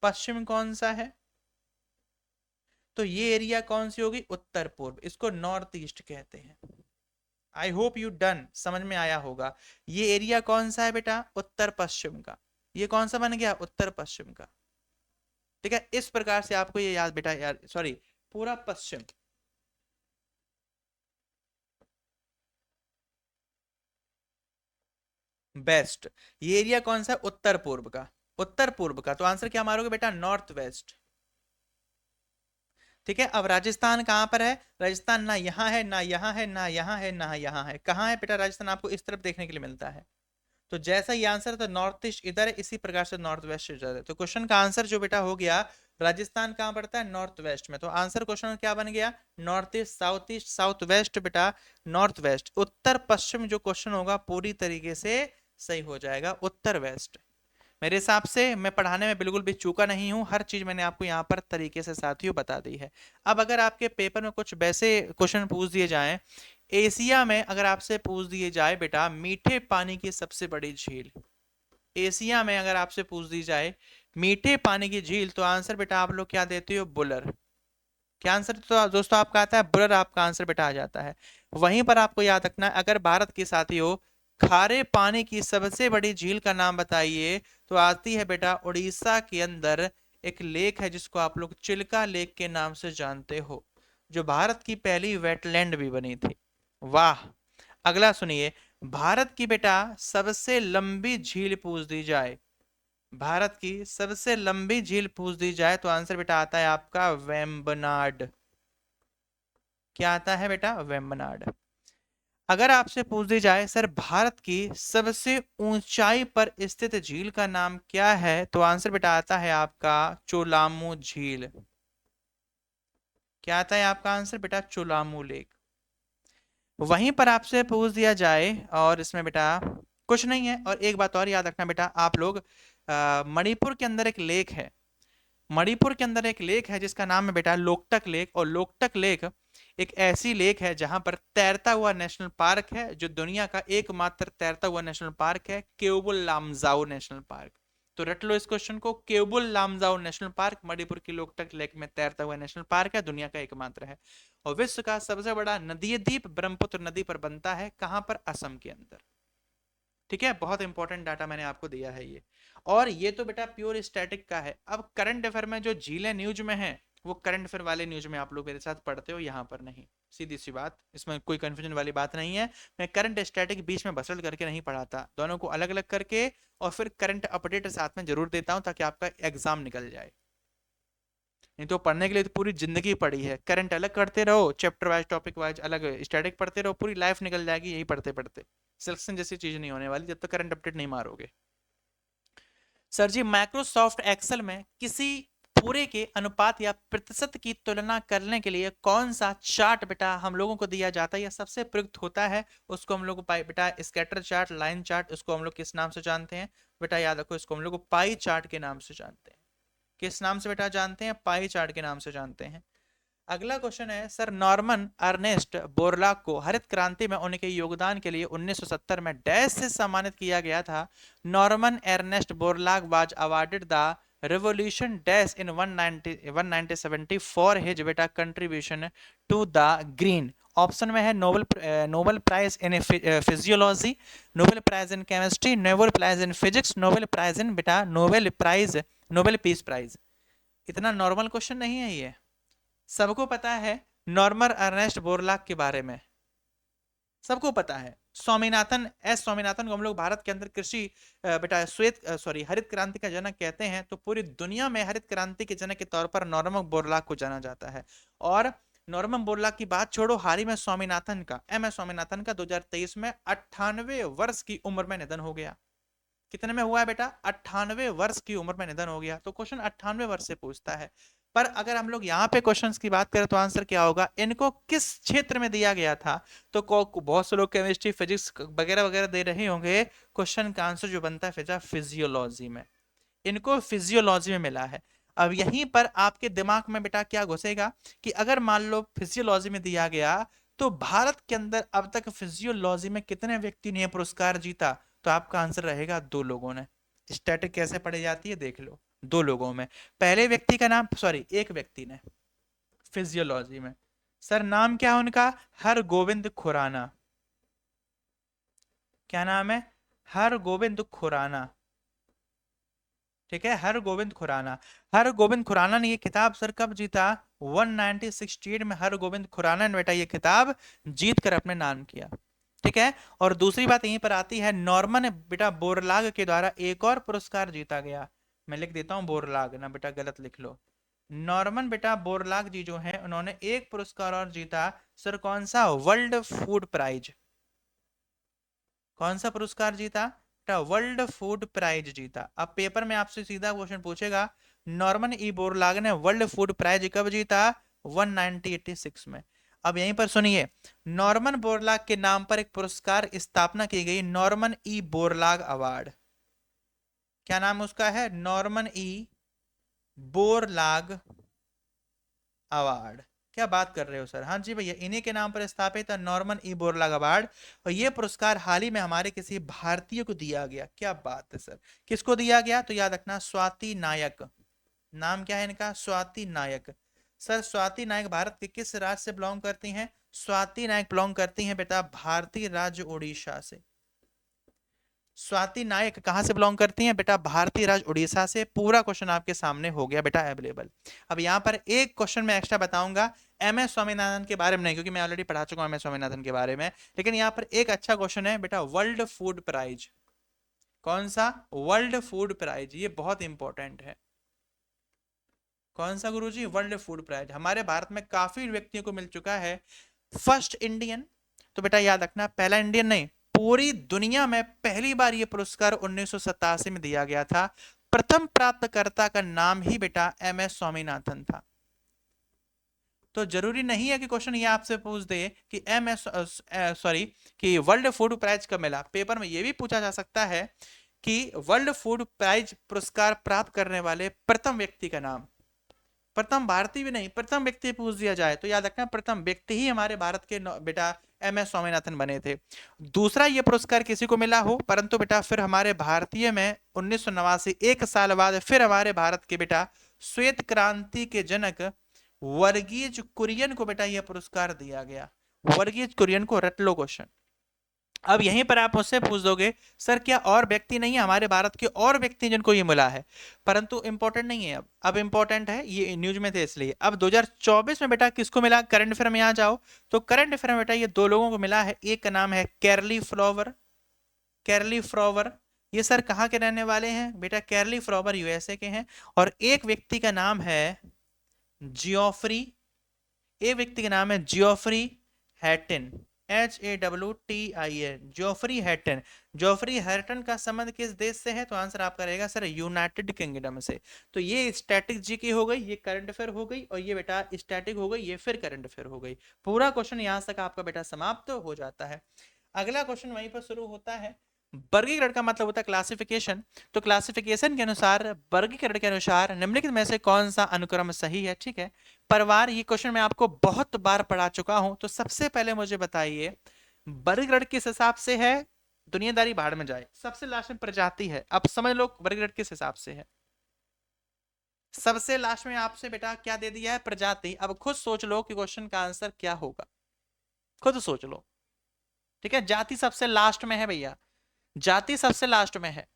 पश्चिम कौन सा है। तो ये एरिया कौन सी होगी? उत्तर पूर्व, इसको नॉर्थ ईस्ट कहते हैं। आई होप यू डन, समझ में आया होगा। ये एरिया कौन सा है बेटा? उत्तर पश्चिम का। ये कौन सा बन गया? उत्तर पश्चिम का। ठीक है, इस प्रकार से आपको ये याद बेटा, यार सॉरी, पूरा पश्चिम। बेस्ट। ये एरिया कौन सा? उत्तर पूर्व का। उत्तर पूर्व का, तो आंसर क्या मारोगे बेटा? North west. ठीक है, अब राजस्थान कहां पर है? राजस्थान ना यहाँ है, ना यहाँ है, ना यहाँ है, ना यहाँ है। कहाँ है बेटा राजस्थान? आपको इस तरफ देखने के लिए मिलता है। तो जैसा ये आंसर तो नॉर्थ ईस्ट इधर है, इसी प्रकार से नॉर्थ वेस्ट इधर है। तो क्वेश्चन का आंसर जो बेटा हो गया, राजस्थान कहाँ पड़ता है? नॉर्थ वेस्ट में। तो आंसर क्वेश्चन क्या बन गया? नॉर्थ ईस्ट, साउथ वेस्ट बेटा, नॉर्थ वेस्ट। उत्तर पश्चिम जो क्वेश्चन होगा पूरी तरीके से सही हो जाएगा, उत्तर वेस्ट। मेरे हिसाब से मैं पढ़ाने में बिल्कुल भी चूका नहीं हूं, हर चीज मैंने आपको यहाँ पर तरीके से साथियों बता दी है। अब अगर आपके पेपर में कुछ वैसे क्वेश्चन पूछ दिए जाएं, एशिया में अगर आपसे पूछ दिए जाए बेटा मीठे पानी की सबसे बड़ी झील, एशिया में अगर आपसे पूछ दी जाए मीठे पानी की झील, तो आंसर बेटा आप लोग क्या देते हो? बुलर। क्या आंसर तो दोस्तों आपका आता है? बुलर आपका आंसर बेटा आ जाता है। वहीं पर आपको याद रखना है, अगर भारत के साथियों खारे पानी की सबसे बड़ी झील का नाम बताइए, तो आती है बेटा उड़ीसा के अंदर एक लेक है जिसको आप लोग चिल्का लेक के नाम से जानते हो, जो भारत की पहली वेटलैंड भी बनी थी। वाह। अगला सुनिए, भारत की बेटा सबसे लंबी झील पूछ दी जाए, भारत की सबसे लंबी झील पूछ दी जाए, तो आंसर बेटा आता है आपका वेम्बनाड। क्या आता है बेटा? वेम्बनाड। अगर आपसे पूछ दी जाए सर भारत की सबसे ऊंचाई पर स्थित झील का नाम क्या है, तो आंसर बेटा आता है आपका चोलामू झील। क्या आता है आपका आंसर बेटा? चोलामू लेक। वहीं पर आपसे पूछ दिया जाए, और इसमें बेटा कुछ नहीं है, और एक बात और याद रखना बेटा आप लोग, मणिपुर के अंदर एक लेक है, मणिपुर के अंदर एक लेक है जिसका नाम है बेटा लोकटक लेक। और लोकटक लेक एक ऐसी लेक है जहां पर तैरता हुआ नेशनल पार्क है, जो दुनिया का एकमात्र तैरता हुआ नेशनल पार्क है, केओबुल लामजाओ नेशनल पार्क। तो रट लो इस क्वेश्चन को, केओबुल लामजाओ नेशनल पार्क मणिपुर की लोकटक लेक में तैरता हुआ नेशनल पार्क है, दुनिया का एकमात्र है। और विश्व का सबसे बड़ा नदीय द्वीप ब्रह्मपुत्र नदी पर बनता है, कहां पर? असम के अंदर। ठीक है, बहुत इंपॉर्टेंट डाटा मैंने आपको दिया है ये। और ये तो बेटा प्योर स्टैटिक का है। अब करंट अफेयर में जो झीलें न्यूज में है, वो करंट अफेयर वाले न्यूज में आप लोग मेरे साथ पढ़ते हो, यहाँ पर नहीं। सीधी सी बात, इसमें कोई कंफ्यूजन वाली बात नहीं है। मैं करंट स्टैटिक बीच में बसड़ करके नहीं पढ़ाता, दोनों को अलग अलग करके और फिर करंट अपडेट साथ में जरूर देता हूं, ताकि आपका एग्जाम निकल जाए। नहीं तो पढ़ने के लिए तो पूरी जिंदगी पड़ी है, करंट अलग करते रहो, चैप्टर वाइज टॉपिक वाइज अलग स्टैटिक पढ़ते रहो, पूरी लाइफ निकल जाएगी यही पढ़ते पढ़ते। सिलेक्शन जैसी चीज नहीं होने वाली जब तक करंट अपडेट नहीं मारोगे। सर जी माइक्रोसॉफ्ट एक्सेल में किसी पूरे के अनुपात या प्रतिशत की तुलना करने के लिए कौन सा चार्ट बेटा हम लोगों को दिया जाता है या सबसे प्रयुक्त होता है? उसको हम लोग को पाई बेटा स्कैटर चार्ट, लाइन चार्ट, उसको हम लोग किस नाम से जानते हैं? बेटा याद रखो, इसको हम लोग को पाई चार्ट के नाम से जानते हैं। किस नाम से बेटा जानते हैं? पाई चार्ट के नाम से जानते हैं। अगला क्वेश्चन है, सर नॉर्मन अर्नेस्ट बोरलॉग को हरित क्रांति में उनके योगदान के लिए 1970 में डैश से सम्मानित किया गया था? Norman Ernest Borlaug was awarded the revolution dash in 1970 for his बेटा contribution to the green. Option में है Nobel prize in physiology, Nobel prize in chemistry, Nobel prize in physics, Nobel prize in बेटा Nobel peace prize. इतना normal question नहीं है ये, सबको पता है नॉर्मन अर्नेस्ट बोरलॉग के बारे में, सबको पता है। स्वामीनाथन को हम लोग भारत के अंदर कृषि बेटा हरित क्रांति का जनक कहते हैं, तो पूरी दुनिया में हरित क्रांति के जनक के तौर पर नॉर्मन बोरलॉग को जाना जाता है। और नॉर्मन बोरलॉग की बात छोड़ो, हाल ही में स्वामीनाथन का 2023 में 98 वर्ष की उम्र में निधन हो गया। कितने में हुआ है बेटा? 98 वर्ष की उम्र में निधन हो गया। तो क्वेश्चन 98 वर्ष से पूछता है। पर अगर हम लोग यहाँ पे क्वेश्चंस की बात करें तो आंसर क्या होगा? इनको किस क्षेत्र में दिया गया था? तो बहुत से लोग केमिस्ट्री फिजिक्स वगैरह वगैरह दे रहे होंगे, क्वेश्चन का आंसर जो बनता है फिजियोलॉजी में, इनको फिजियोलॉजी में मिला है। अब यहीं पर आपके दिमाग में बेटा क्या घुसेगा कि अगर मान लो फिजियोलॉजी में दिया गया, तो भारत के अंदर अब तक फिजियोलॉजी में कितने व्यक्ति ने पुरस्कार जीता? तो आपका आंसर रहेगा 2 लोगों ने। स्टैटिक कैसे पढ़ी जाती है देख लो, 2 लोगों में, पहले व्यक्ति का नाम, सॉरी एक व्यक्ति ने, फिजियोलॉजी में। सर नाम क्या है उनका? हरगोविंद खुराना। क्या नाम है? हरगोविंद खुराना। ठीक है, हरगोविंद खुराना। हरगोविंद खुराना ने ये खिताब सर कब जीता? 1968 में हरगोविंद खुराना ने बेटा ये खिताब जीत कर अपने नाम किया। ठीक है। और दूसरी बात यहीं पर आती है, नॉर्मन बेटा बोरलाग के द्वारा एक और पुरस्कार जीता गया। मैं लिख देता हूं बोरलाग ना बेटा, गलत लिख लो। नॉर्मन बेटा बोरलाग जी जो हैं उन्होंने एक पुरस्कार और जीता। सर कौन सा? World food prize. कौन सा पुरस्कार जीता? वर्ल्ड फूड प्राइज जीता। अब पेपर में आपसे सीधा क्वेश्चन पूछेगा, नॉर्मन ई बोरलाग ने वर्ल्ड फूड प्राइज कब जीता? 1986 में। अब यहीं पर सुनिए, नॉर्मन बोरलाग के नाम पर एक पुरस्कार स्थापना की गई, नॉर्मन ई बोरलाग अवार्ड। क्या नाम उसका है? Norman E Borlaug award. क्या बात कर रहे हो सर? हाँ जी भैया, इन्हीं के नाम पर स्थापित है नॉर्मन ई बोरलाग अवार्ड। और ये पुरस्कार हाल ही में हमारे किसी भारतीय को दिया गया। क्या बात है सर! किसको दिया गया? तो याद रखना, स्वाति नायक। नाम क्या है इनका? स्वाति नायक। सर स्वाति नायक भारत के किस राज्य से बिलोंग करती हैं? स्वाति नायक बिलोंग करती हैं बेटा भारतीय राज्य उड़ीसा से। स्वाति नायक कहां से बिलोंग करती हैं? बेटा भारतीय राज्य उड़ीसा से। पूरा क्वेश्चन आपके सामने हो गया बेटा अवेलेबल। अब यहां पर एक क्वेश्चन मैं एक्स्ट्रा बताऊंगा एम एस स्वामीनाथन के बारे में, नहीं क्योंकि मैं ऑलरेडी पढ़ा चुका हूं एम एस स्वामीनाथन के बारे में, लेकिन यहां पर एक अच्छा क्वेश्चन है बेटा, वर्ल्ड फूड प्राइज। कौन सा? World food prize. ये बहुत इंपॉर्टेंट है। कौन सा गुरुजी? World food prize. हमारे भारत में काफी व्यक्तियों को मिल चुका है। फर्स्ट इंडियन, तो बेटा याद रखना, पहला इंडियन नहीं, पूरी दुनिया में पहली बार यह पुरस्कार 1987 में दिया गया था। प्रथम प्राप्तकर्ता का नाम ही बेटा एम एस स्वामीनाथन था। तो जरूरी नहीं है कि क्वेश्चन ये आपसे पूछ दे कि एम एस सॉरी कि वर्ल्ड फूड प्राइज कब मिला। पेपर में यह भी पूछा जा सकता है कि वर्ल्ड फूड प्राइज पुरस्कार प्राप्त करने वाले प्रथम व्यक्ति का नाम। प्रथम भारतीय भी नहीं, प्रथम व्यक्ति पूछ दिया जाए तो याद रखना प्रथम व्यक्ति ही हमारे भारत के बेटा एम एस स्वामीनाथन बने थे। दूसरा ये पुरस्कार किसी को मिला हो, परंतु बेटा फिर हमारे भारतीय में 1989 एक साल बाद फिर हमारे भारत के बेटा श्वेत क्रांति के जनक वर्गीज कुरियन को बेटा यह पुरस्कार दिया गया। वर्गीज कुरियन को। रट लो क्वेश्चन। अब यहीं पर आप मुझसे पूछ दोगे सर क्या और व्यक्ति नहीं है हमारे भारत के और व्यक्ति जिनको ये मिला है? परंतु इंपॉर्टेंट नहीं है। अब इंपॉर्टेंट है, ये न्यूज में थे इसलिए। अब 2024 में बेटा किसको मिला? करंट अफेयर में आ जाओ तो करंट अफेयर में बेटा ये दो लोगों को मिला है। एक का नाम है कैरली फ्लॉवर। कैरली फ्लॉवर ये सर कहाँ के रहने वाले हैं? बेटा कैरली फ्लॉवर यूएसए के हैं। और एक व्यक्ति का नाम है जियोफ्री। एक व्यक्ति का नाम है जियोफ्री हैटन। HATTIN, Geoffrey हैटन। जोफ्री हैटन का संबंध किस देश से है? तो आंसर आपका रहेगा सर यूनाइटेड किंगडम से। तो ये स्टैटिक जी की हो गई, ये करंट अफेयर हो गई, और ये बेटा स्टैटिक हो गई, ये फिर करंट अफेयर हो गई। पूरा क्वेश्चन यहां तक आपका बेटा समाप्त हो जाता है। अगला क्वेश्चन वहीं पर शुरू होता है। वर्गीकरण का मतलब होता है क्लासिफिकेशन। तो क्लासिफिकेशन के अनुसार, वर्गीकरण के अनुसार निम्नलिखित में से कौन सा अनुक्रम सही है? ठीक है। परिवार, ये क्वेश्चन मैं आपको बहुत बार पढ़ा चुका हूं, तो सबसे पहले मुझे बताइए वर्गीकरण किस हिसाब से है? दुनियादारी भाड़ में जाए। सबसे लास्ट में प्रजाति है। अब समझ लो वर्गीकरण किस हिसाब से है। सबसे लास्ट में आपसे बेटा क्या दे दिया है? प्रजाति। अब खुद सोच लो कि क्वेश्चन का आंसर क्या होगा, खुद सोच लो। ठीक है, जाति सबसे लास्ट में है भैया, जाति सबसे लास्ट में है।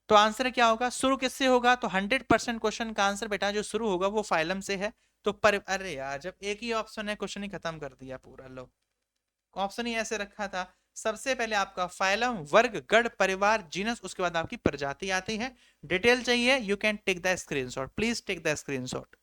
तो आंसर क्या होगा? शुरू किससे होगा? तो 100% क्वेश्चन का आंसर बेटा जो शुरू होगा वो फाइलम से है। तो अरे यार, जब एक ही ऑप्शन है, क्वेश्चन ही खत्म कर दिया पूरा। लो, ऑप्शन ही ऐसे रखा था। सबसे पहले आपका फाइलम, वर्ग, गण, परिवार, जीनस, उसके बाद आपकी प्रजाति आती है। डिटेल चाहिए? You can take the screenshot, please take the screenshot.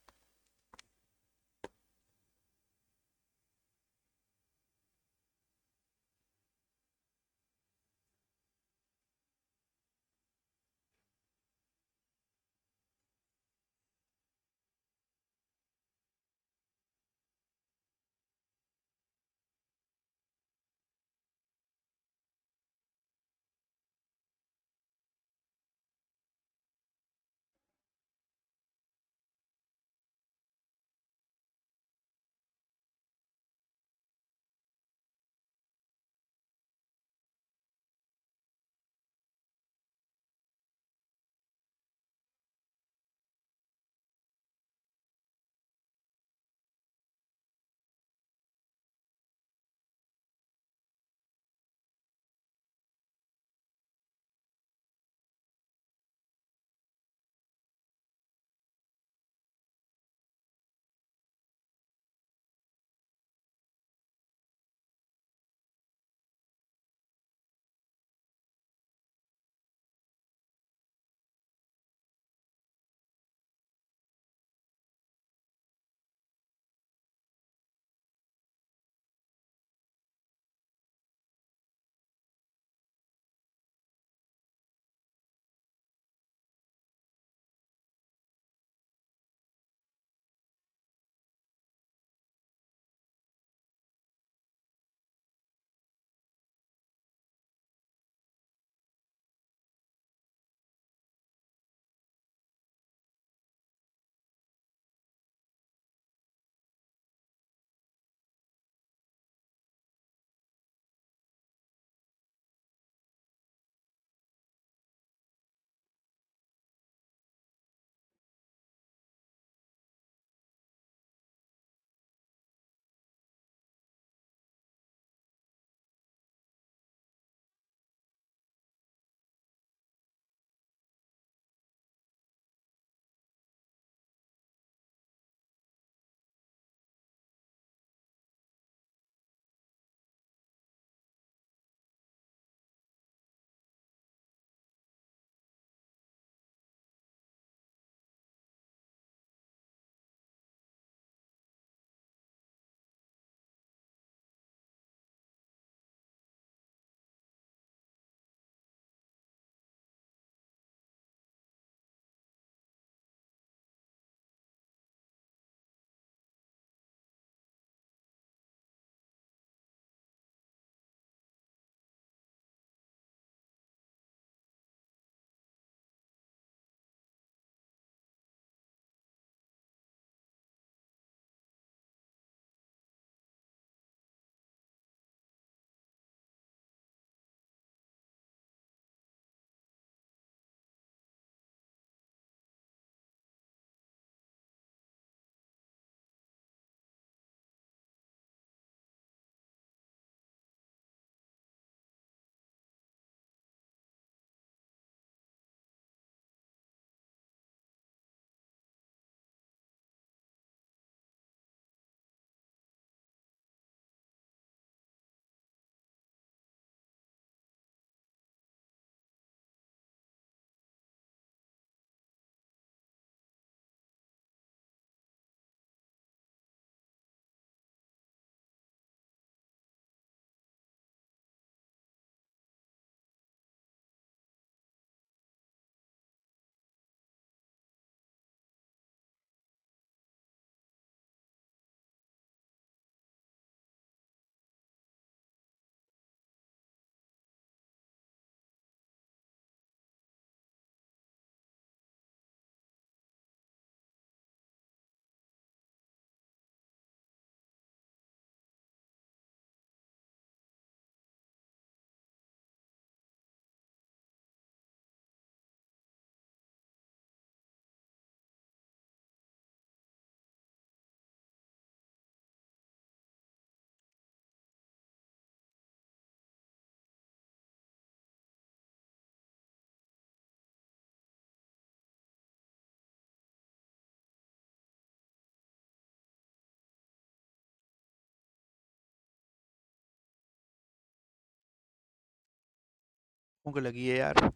भूख लगी है यार,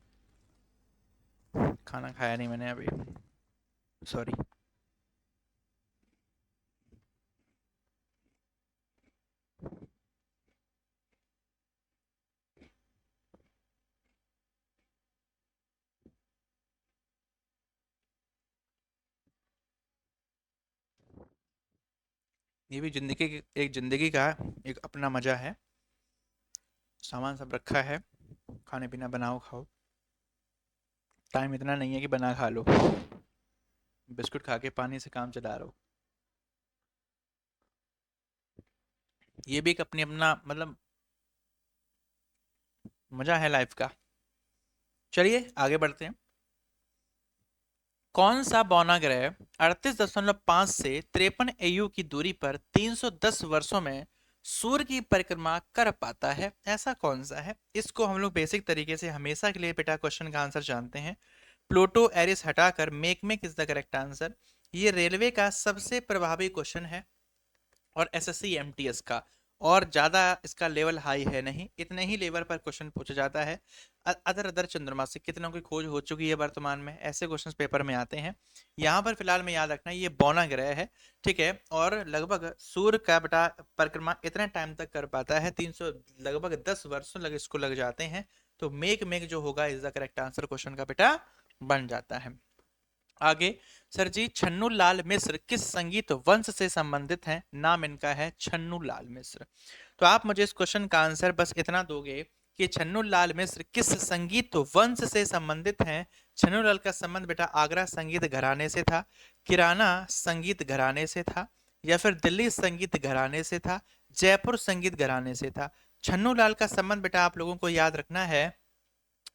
खाना खाया नहीं मैंने अभी, सॉरी। ये भी एक जिंदगी का एक अपना मजा है। सामान सब रखा है, खाने पीना बनाओ खाओ, टाइम इतना नहीं है कि बना खा लो, बिस्कुट खा के पानी से काम चला रहा हो। ये भी एक अपनी अपना मतलब मजा है लाइफ का। चलिए आगे बढ़ते हैं। कौन सा बौना ग्रह 38.5 से 53 एयू की दूरी पर 310 वर्षों में सूर्य की परिक्रमा कर पाता है? ऐसा कौन सा है? इसको हम लोग बेसिक तरीके से हमेशा के लिए बेटा क्वेश्चन का आंसर जानते हैं। प्लूटो एरिस हटाकर make is the correct answer. ये रेलवे का सबसे प्रभावी क्वेश्चन है और एसएससी एमटीएस का, और ज़्यादा इसका लेवल हाई है नहीं, इतने ही लेवल पर क्वेश्चन पूछा जाता है। अदर अदर चंद्रमा से कितनों की खोज हो चुकी है वर्तमान में, ऐसे क्वेश्चन पेपर में आते हैं। यहाँ पर फिलहाल में याद रखना ये बौना ग्रह है, ठीक है, और लगभग सूर्य का बेटा परिक्रमा इतने टाइम तक कर पाता है, 300 लगभग 10 वर्षों लग इसको लग जाते हैं। तो मेक मेक जो होगा is the correct answer question का बेटा बन जाता है। आगे सर जी, छन्नू लाल मिश्र किस संगीत वंश से संबंधित हैं? नाम इनका है छन्नू लाल मिश्र। तो आप मुझे इस क्वेश्चन का आंसर बस इतना दोगे कि छन्नू लाल मिश्र किस संगीत वंश से संबंधित हैं। छन्नू लाल का संबंध बेटा आगरा संगीत घराने से था, किराना संगीत घराने से था, या फिर दिल्ली संगीत घराने से था, जयपुर संगीत घराने से था। छन्नू लाल का संबंध बेटा आप लोगों को याद रखना है,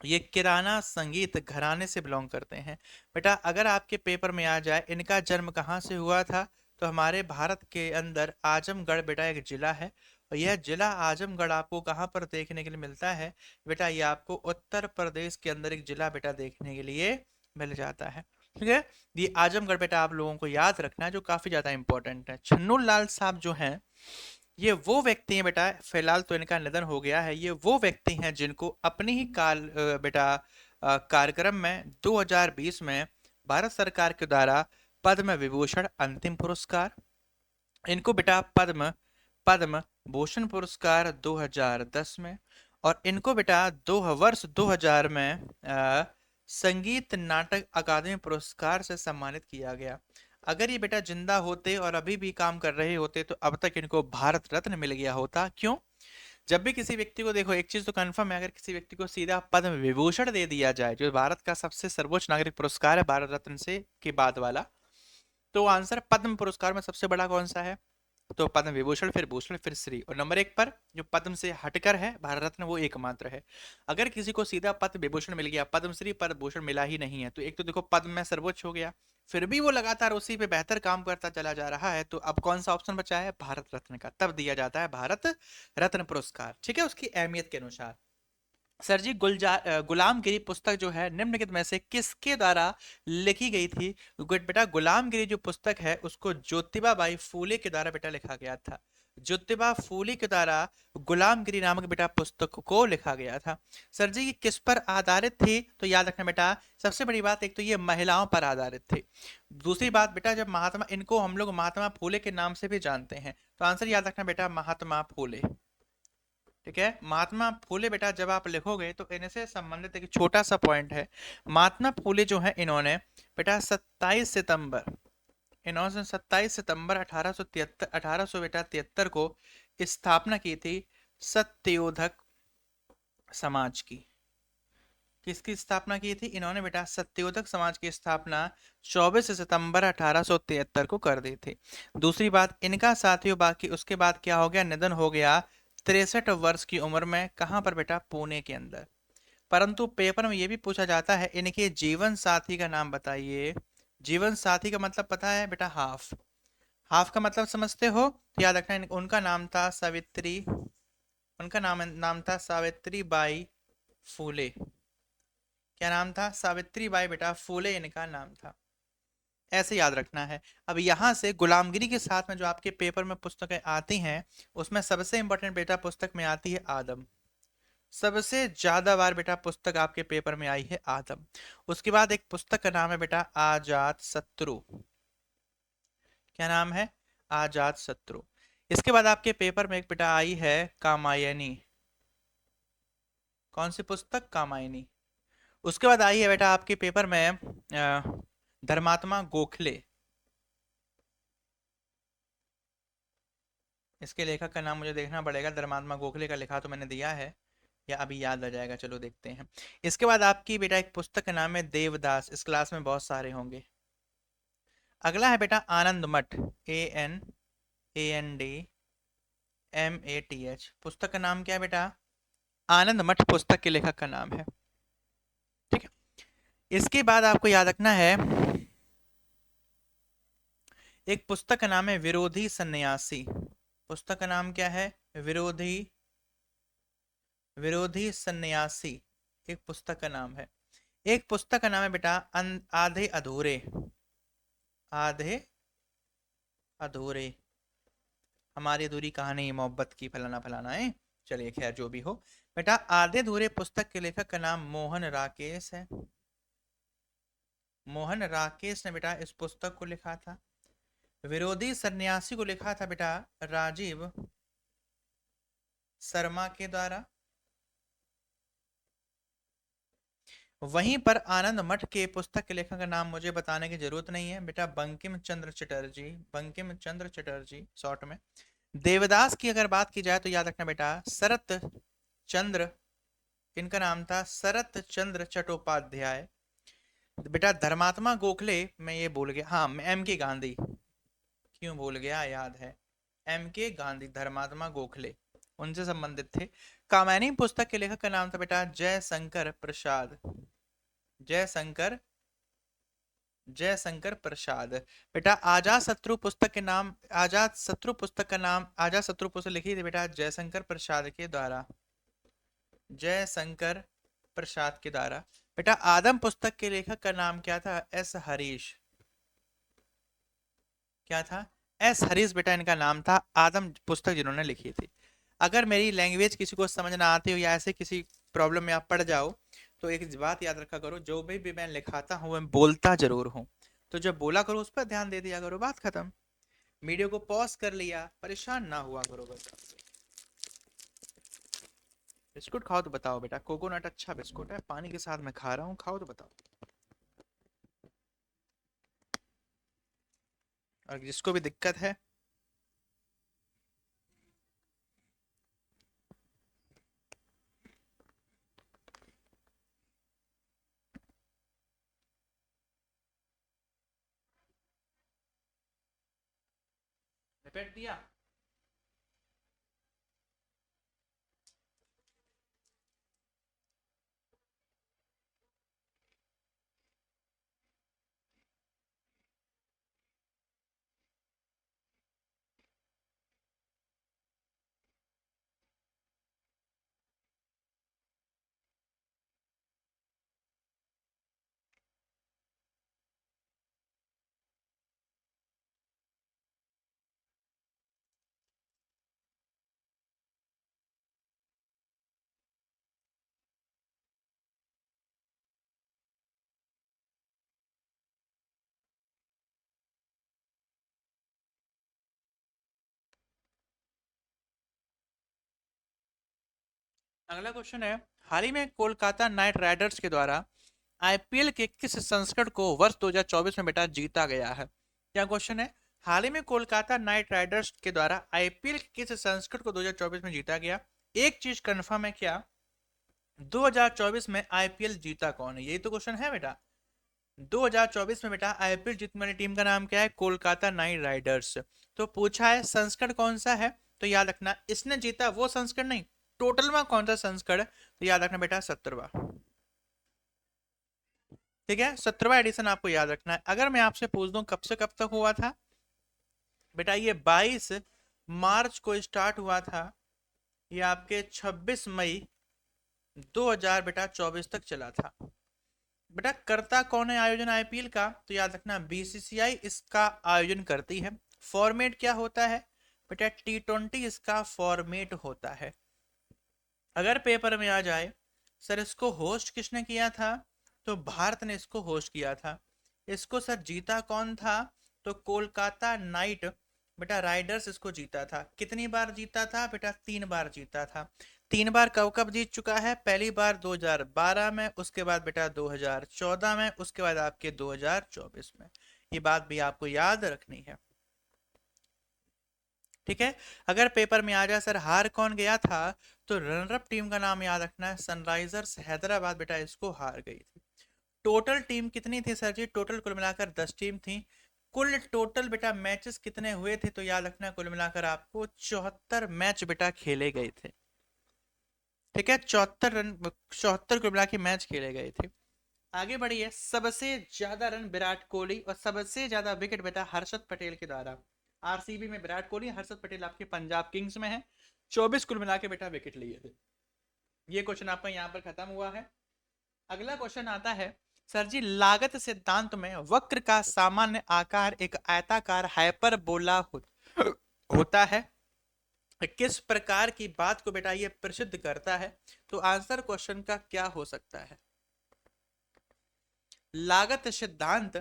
ये किराना संगीत घराने से बिलोंग करते हैं। बेटा अगर आपके पेपर में आ जाए इनका जन्म कहाँ से हुआ था, तो हमारे भारत के अंदर आजमगढ़ बेटा एक जिला है, और यह जिला आजमगढ़ आपको कहाँ पर देखने के लिए मिलता है? बेटा ये आपको उत्तर प्रदेश के अंदर एक जिला बेटा देखने के लिए मिल जाता है, ठीक है। ये आजमगढ़ बेटा आप लोगों को याद रखना है, जो काफी ज्यादा इंपॉर्टेंट है। छन्नू लाल साहब जो हैं, ये वो व्यक्ति हैं बेटा, फिलहाल तो इनका निधन हो गया है, ये वो व्यक्ति हैं जिनको अपनी ही बेटा कार्यक्रम में 2020 में भारत सरकार के द्वारा पद्म विभूषण अंतिम पुरस्कार, इनको बेटा पद्म पद्म भूषण पुरस्कार 2010 में, और इनको बेटा वर्ष 2000 में संगीत नाटक अकादमी पुरस्कार से सम्मानित किया गया। अगर ये बेटा जिंदा होते और अभी भी काम कर रहे होते तो अब तक इनको भारत रत्न मिल गया होता। क्यों? जब भी किसी व्यक्ति को देखो, एक चीज तो कंफर्म है, अगर किसी व्यक्ति को सीधा पद्म विभूषण दे दिया जाए, जो भारत का सबसे सर्वोच्च नागरिक पुरस्कार है भारत रत्न से के बाद वाला, तो आंसर पद्म पुरस्कार में सबसे बड़ा कौन सा है? तो पद्म विभूषण, फिर भूषण, फिर श्री, और नंबर एक पर जो पद्म से हटकर है भारत रत्न, वो एकमात्र है। अगर किसी को सीधा पद्म विभूषण मिल गया, पद्मश्री पद्म भूषण मिला ही नहीं है, तो एक तो देखो पद्म में सर्वोच्च हो गया, फिर भी वो लगातार उसी पे बेहतर काम करता चला जा रहा है, तो अब कौन सा ऑप्शन बचा है? भारत रत्न का, तब दिया जाता है भारत रत्न पुरस्कार, ठीक है, उसकी अहमियत के अनुसार। सर जी, गुलामगिरी पुस्तक जो है निम्नलिखित में से किसके द्वारा लिखी गई थी? बेटा गुलामगिरी जो पुस्तक है उसको ज्योतिबा बाई फूले के द्वारा बेटा लिखा गया था। ज्योतिबा फूले के द्वारा गुलामगिरी नामक बेटा पुस्तक को लिखा गया था। सर जी, ये किस पर आधारित थी? तो याद रखना बेटा, सबसे बड़ी बात, एक तो ये महिलाओं पर आधारित थी। दूसरी बात बेटा, जब महात्मा, इनको हम लोग महात्मा फूले के नाम से भी जानते हैं, तो आंसर याद रखना बेटा महात्मा फूले, ठीक है। महात्मा फूले बेटा जब आप लिखोगे तो इनसे संबंधित एक छोटा सा पॉइंट है। महात्मा फूले जो है इन्होंने बेटा 27 सितंबर 1873 बेटा 73 को स्थापना की थी सत्योधक समाज की। किसकी स्थापना की थी इन्होंने? बेटा सत्योदक समाज की स्थापना 24 सितंबर 1873 को कर दी थी। दूसरी बात, इनका साथियों बाकी उसके बाद क्या हो गया? निधन हो गया 63 वर्ष की उम्र में। कहां पर बेटा? पुणे के अंदर। परंतु पेपर में यह भी पूछा जाता है इनके जीवन साथी का नाम बताइए। जीवन साथी का मतलब पता है बेटा? हाफ। हाफ का मतलब समझते हो? तो याद रखना, उनका नाम था सावित्री, उनका नाम था सावित्री बाई फूले। क्या नाम था? सावित्री बाई बेटा फूले इनका नाम था, ऐसे याद रखना है। अब यहां से गुलामगिरी के साथ में जो आपके पेपर में पुस्तकें आती हैं, उसमें सबसे इंपॉर्टेंट बेटा पुस्तक में आती है आदम। सबसे ज्यादा बार बेटा पुस्तक आपके पेपर में आई है आदम। उसके बाद एक पुस्तक का नाम है बेटा आजाद शत्रु। क्या नाम है? आजाद शत्रु। इसके बाद आपके पेपर में एक बेटा आई है कामायनी। कौन सी पुस्तक? कामायनी। उसके बाद आई है बेटा आपके पेपर में धर्मात्मा गोखले। इसके लेखक का नाम मुझे देखना पड़ेगा, धर्मात्मा गोखले का लिखा तो मैंने दिया है, या अभी याद आ जाएगा, चलो देखते हैं। इसके बाद आपकी बेटा एक पुस्तक का नाम है देवदास। इस क्लास में बहुत सारे होंगे। अगला है बेटा आनंद मठ। ANANDMATH। पुस्तक का नाम क्या है बेटा? आनंद मठ पुस्तक के लेखक का नाम है। ठीक है। इसके बाद आपको याद रखना है एक पुस्तक का नाम है विरोधी सन्यासी। पुस्तक का नाम क्या है? विरोधी विरोधी सन्यासी एक पुस्तक का नाम है। एक पुस्तक का नाम है बेटा आधे अधूरे। आधे अधूरे, हमारी अधूरी कहानी मोहब्बत की, फलाना फलाना है। चलिए खैर जो भी हो बेटा, आधे अधूरे पुस्तक के लेखक का नाम मोहन राकेश है। मोहन राकेश ने बेटा इस पुस्तक को लिखा था। विरोधी सन्यासी को लिखा था बेटा राजीव शर्मा के द्वारा। वहीं पर आनंद मठ के पुस्तक के लेखक का नाम मुझे बताने की जरूरत नहीं है बेटा, बंकिम चंद्र चटर्जी। बंकिम चंद्र चटर्जी शॉर्ट में। देवदास की अगर बात की जाए तो याद रखना बेटा शरत चंद्र, इनका नाम था शरत चंद्र चट्टोपाध्याय। बेटा धर्मात्मा गोखले मैं ये भूल गया, हाँ मैं एम के गांधी, क्यों भूल गया, याद है एम के गांधी, धर्मात्मा गोखले उनसे संबंधित थे। कामायनी पुस्तक के लेखक का नाम था बेटा जयशंकर प्रसाद। जयशंकर जयशंकर प्रसाद। बेटा आजाद शत्रु पुस्तक के नाम, आजाद शत्रु पुस्तक का नाम, आजाद शत्रु पुस्तक लिखी थी बेटा जयशंकर प्रसाद के द्वारा। जयशंकर प्रसाद के द्वारा। बेटा आदम पुस्तक के लेखक का नाम क्या था? एस हरीश। क्या था? एस हरीश बेटा इनका नाम था, आदम पुस्तक जिन्होंने लिखी थी। अगर मेरी लैंग्वेज किसी को समझ ना आती हो या ऐसे किसी प्रॉब्लम में आप पड़ जाओ तो एक बात याद रखा करो, जो भी मैं लिखाता हूँ मैं बोलता जरूर हूँ, तो जब बोला करो उस पर ध्यान दे दिया करो, बात खत्म। वीडियो को पॉज कर लिया, परेशान ना हुआ करो बस। बिस्कुट खाओ तो बताओ बेटा, कोकोनट अच्छा बिस्कुट है, पानी के साथ मैं खा रहा हूँ, खाओ तो बताओ। और जिसको भी दिक्कत है रिपीट दिया। अगला क्वेश्चन है, हाल ही में कोलकाता नाइट राइडर्स के द्वारा आईपीएल के किस संस्करण को वर्ष 2024 में बेटा जीता गया है? क्या क्वेश्चन है? हाल ही में कोलकाता नाइट राइडर्स के द्वारा आईपीएल के किस संस्करण को 2024 में जीता गया? एक चीज कंफर्म है क्या, 2024 में आईपीएल जीता कौन है, यही तो क्वेश्चन है बेटा। 2024 में बेटा आईपीएल जीतने वाली टीम का नाम क्या है? Kolkata night Riders. तो पूछा है संस्करण कौन सा है, तो याद रखना इसने जीता वो संस्करण नहीं, टोटल में कौन सा संस्करण, तो याद रखना बेटा 17वां। ठीक है, 17वां एडिशन आपको याद रखना है। अगर मैं आपसे पूछ दूं कब से कब तक हुआ था, बेटा ये 22 मार्च को स्टार्ट हुआ था, ये आपके 26 मई 2000 बेटा 24 तक चला था। बेटा करता कौन है आयोजन आईपीएल का, तो याद रखना बीसीसीआई इसका आयोजन करती है। फॉर्मेट क्या होता है बेटा? T20 इसका फॉर्मेट होता है। अगर पेपर में आ जाए सर इसको होस्ट किसने किया था, तो भारत ने इसको होस्ट किया था। इसको सर जीता कौन था, तो कोलकाता नाइट बेटा राइडर्स इसको जीता था। कितनी बार जीता था बेटा, 3 बार जीता था। 3 बार कब कब जीत चुका है, पहली बार 2012 में, उसके बाद बेटा 2014 में, उसके बाद आपके 2024 में। ये बात भी आपको याद रखनी है, ठीक है। अगर पेपर में आ जाए सर हार कौन गया था, तो रनर अप टीम का नाम याद रखना है, सनराइजर्स हैदराबाद बेटा इसको हार गई थी। टोटल टीम कितनी थी सर जी, टोटल कुल मिलाकर 10 टीम थी। कुल टोटल बेटा मैचेस कितने हुए थे, तो याद रखना कुल मिलाकर आपको 74 मैच बेटा खेले गए थे, ठीक है। 74 कुल मिला के मैच खेले गए थे। आगे बढ़िए, सबसे ज्यादा रन विराट कोहली और सबसे ज्यादा विकेट बेटा हर्षद पटेल के द्वारा। आरसीबी में विराट कोहली, हर्षद पटेल आपके पंजाब किंग्स में है। 24 कुल मिला के बेटा विकेट लिए थे। ये क्वेश्चन आपका यहाँ पर खत्म हुआ है। अगला क्वेश्चन आता है सर जी, लागत सिद्धांत में वक्र का सामान्य आकार एक आयताकार हाइपरबोला होता है, किस प्रकार की बात को बेटा ये प्रसिद्ध करता है, तो आंसर क्वेश्चन का क्या हो सकता है। लागत सिद्धांत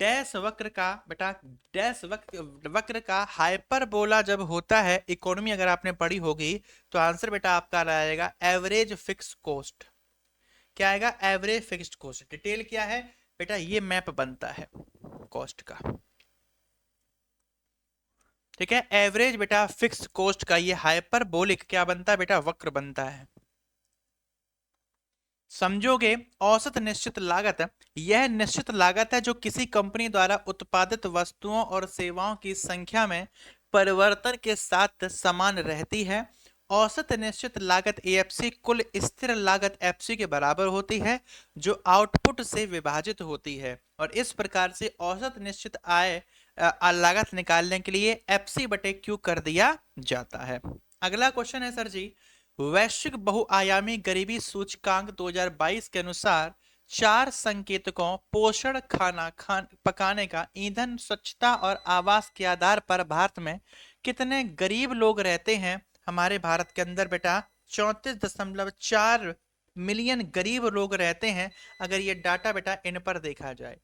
डैश वक्र का बेटा, डैश वक्र का हाइपरबोला जब होता है, इकोनॉमी अगर आपने पढ़ी होगी, तो आंसर बेटा आपका आएगा एवरेज फिक्स कॉस्ट। क्या आएगा, एवरेज फिक्स्ड कॉस्ट। डिटेल क्या है बेटा, ये मैप बनता है कॉस्ट का, ठीक है। एवरेज बेटा फिक्स्ड कॉस्ट का ये हाइपरबोलिक क्या बनता है बेटा, वक्र बनता है। समझोगे, औसत निश्चित लागत यह निश्चित लागत है जो किसी कंपनी द्वारा उत्पादित वस्तुओं और सेवाओं की संख्या में परिवर्तन के साथ समान रहती है। औसत निश्चित लागत एएफसी कुल स्थिर लागत एफसी के बराबर होती है, जो आउटपुट से विभाजित होती है, और इस प्रकार से औसत निश्चित आय लागत निकालने के लिए एफसी बटे क्यू कर दिया जाता है। अगला क्वेश्चन है सर जी, वैश्विक बहुआयामी गरीबी सूचकांक 2022 के अनुसार 4 संकेतकों पोषण, खाना पकाने का, ईंधन, स्वच्छता और आवास के आधार पर भारत में कितने गरीब लोग रहते हैं। हमारे भारत के अंदर बेटा 34.4 मिलियन गरीब लोग रहते हैं, अगर ये डाटा बेटा इन पर देखा जाए।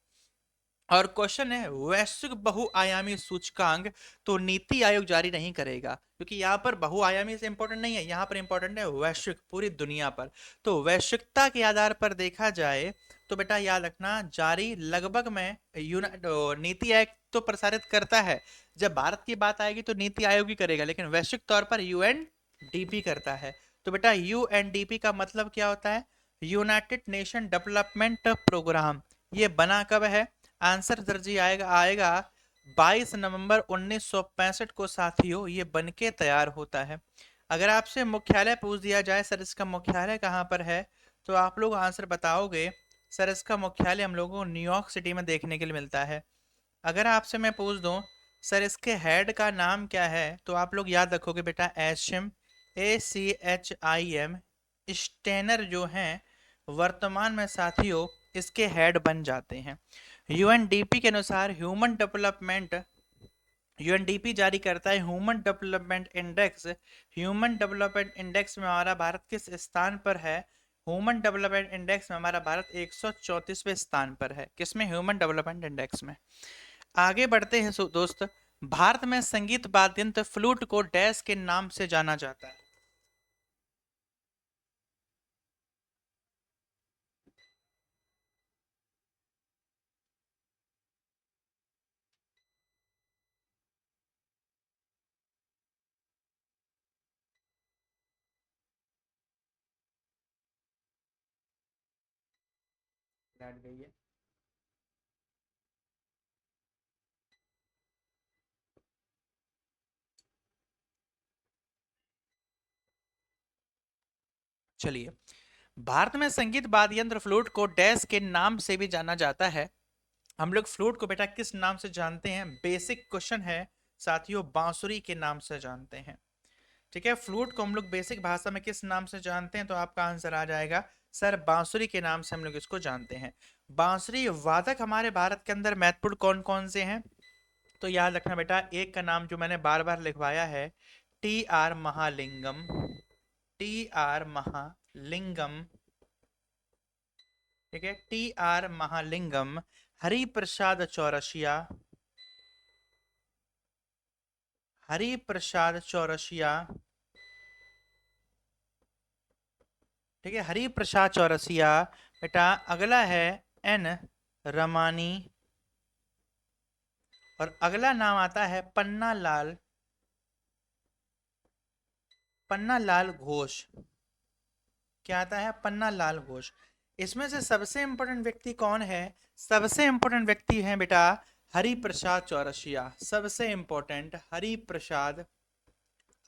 और क्वेश्चन है वैश्विक बहुआयामी सूचकांक, तो नीति आयोग जारी नहीं करेगा, क्योंकि यहाँ पर बहुआयामी से इंपॉर्टेंट नहीं है, यहाँ पर इंपॉर्टेंट है वैश्विक, पूरी दुनिया पर। तो वैश्विकता के आधार पर देखा जाए तो बेटा याद रखना, जारी लगभग में नीति आयोग तो प्रसारित करता है, जब भारत की बात आएगी तो नीति आयोग ही करेगा, लेकिन वैश्विक तौर पर यूएनडीपी करता है। तो बेटा यूएनडीपी का मतलब क्या होता है, यूनाइटेड नेशन डेवलपमेंट प्रोग्राम। ये बना कब है, आंसर दर्जी आएगा 22 नवंबर 1965 को साथियों ये बनके तैयार होता है। अगर आपसे मुख्यालय पूछ दिया जाए सर इसका मुख्यालय कहाँ पर है, तो आप लोग आंसर बताओगे सर इसका मुख्यालय हम लोगों को न्यूयॉर्क सिटी में देखने के लिए मिलता है। अगर आपसे मैं पूछ दूं सर इसके हेड का नाम क्या है, तो आप लोग याद रखोगे बेटा एशियम, ACHIM स्टेनर जो हैं वर्तमान में साथियों इसके हेड बन जाते हैं। यूएनडीपी के अनुसार यूएनडीपी जारी करता है human development index. Human development index में हमारा भारत किस स्थान पर है, ह्यूमन डेवलपमेंट इंडेक्स में हमारा भारत 134वें स्थान पर है, किसमें, ह्यूमन डेवलपमेंट इंडेक्स में। आगे बढ़ते हैं दोस्त, भारत में संगीत वाद्य यंत्र फ्लूट को डैश के नाम से जाना जाता है। बैठ गई है। चलिए, भारत में संगीत वाद्य यंत्र फ्लूट को डैश के नाम से भी जाना जाता है। हम लोग फ्लूट को बेटा किस नाम से जानते हैं, बेसिक क्वेश्चन है साथियों, बांसुरी के नाम से जानते हैं, ठीक है। फ्लूट को हम लोग बेसिक भाषा में किस नाम से जानते हैं, तो आपका आंसर आ जाएगा सर बांसुरी के नाम से हम लोग इसको जानते हैं। बांसुरी वादक हमारे भारत के अंदर महत्वपूर्ण कौन कौन से हैं, तो याद रखना बेटा, एक का नाम जो मैंने बार बार लिखवाया है TR महालिंगम, TR महालिंगम, ठीक है, TR महालिंगम, हरिप्रसाद चौरसिया, हरिप्रसाद चौरसिया, ठीक है, हरिप्रसाद चौरसिया। बेटा अगला है एन रमानी, और अगला नाम आता है पन्ना लाल, पन्ना लाल घोष। क्या आता है? पन्ना लाल घोष। इसमें से सबसे इंपॉर्टेंट व्यक्ति कौन है? सबसे इंपॉर्टेंट व्यक्ति है बेटा हरिप्रसाद चौरसिया, सबसे इंपॉर्टेंट हरिप्रसाद।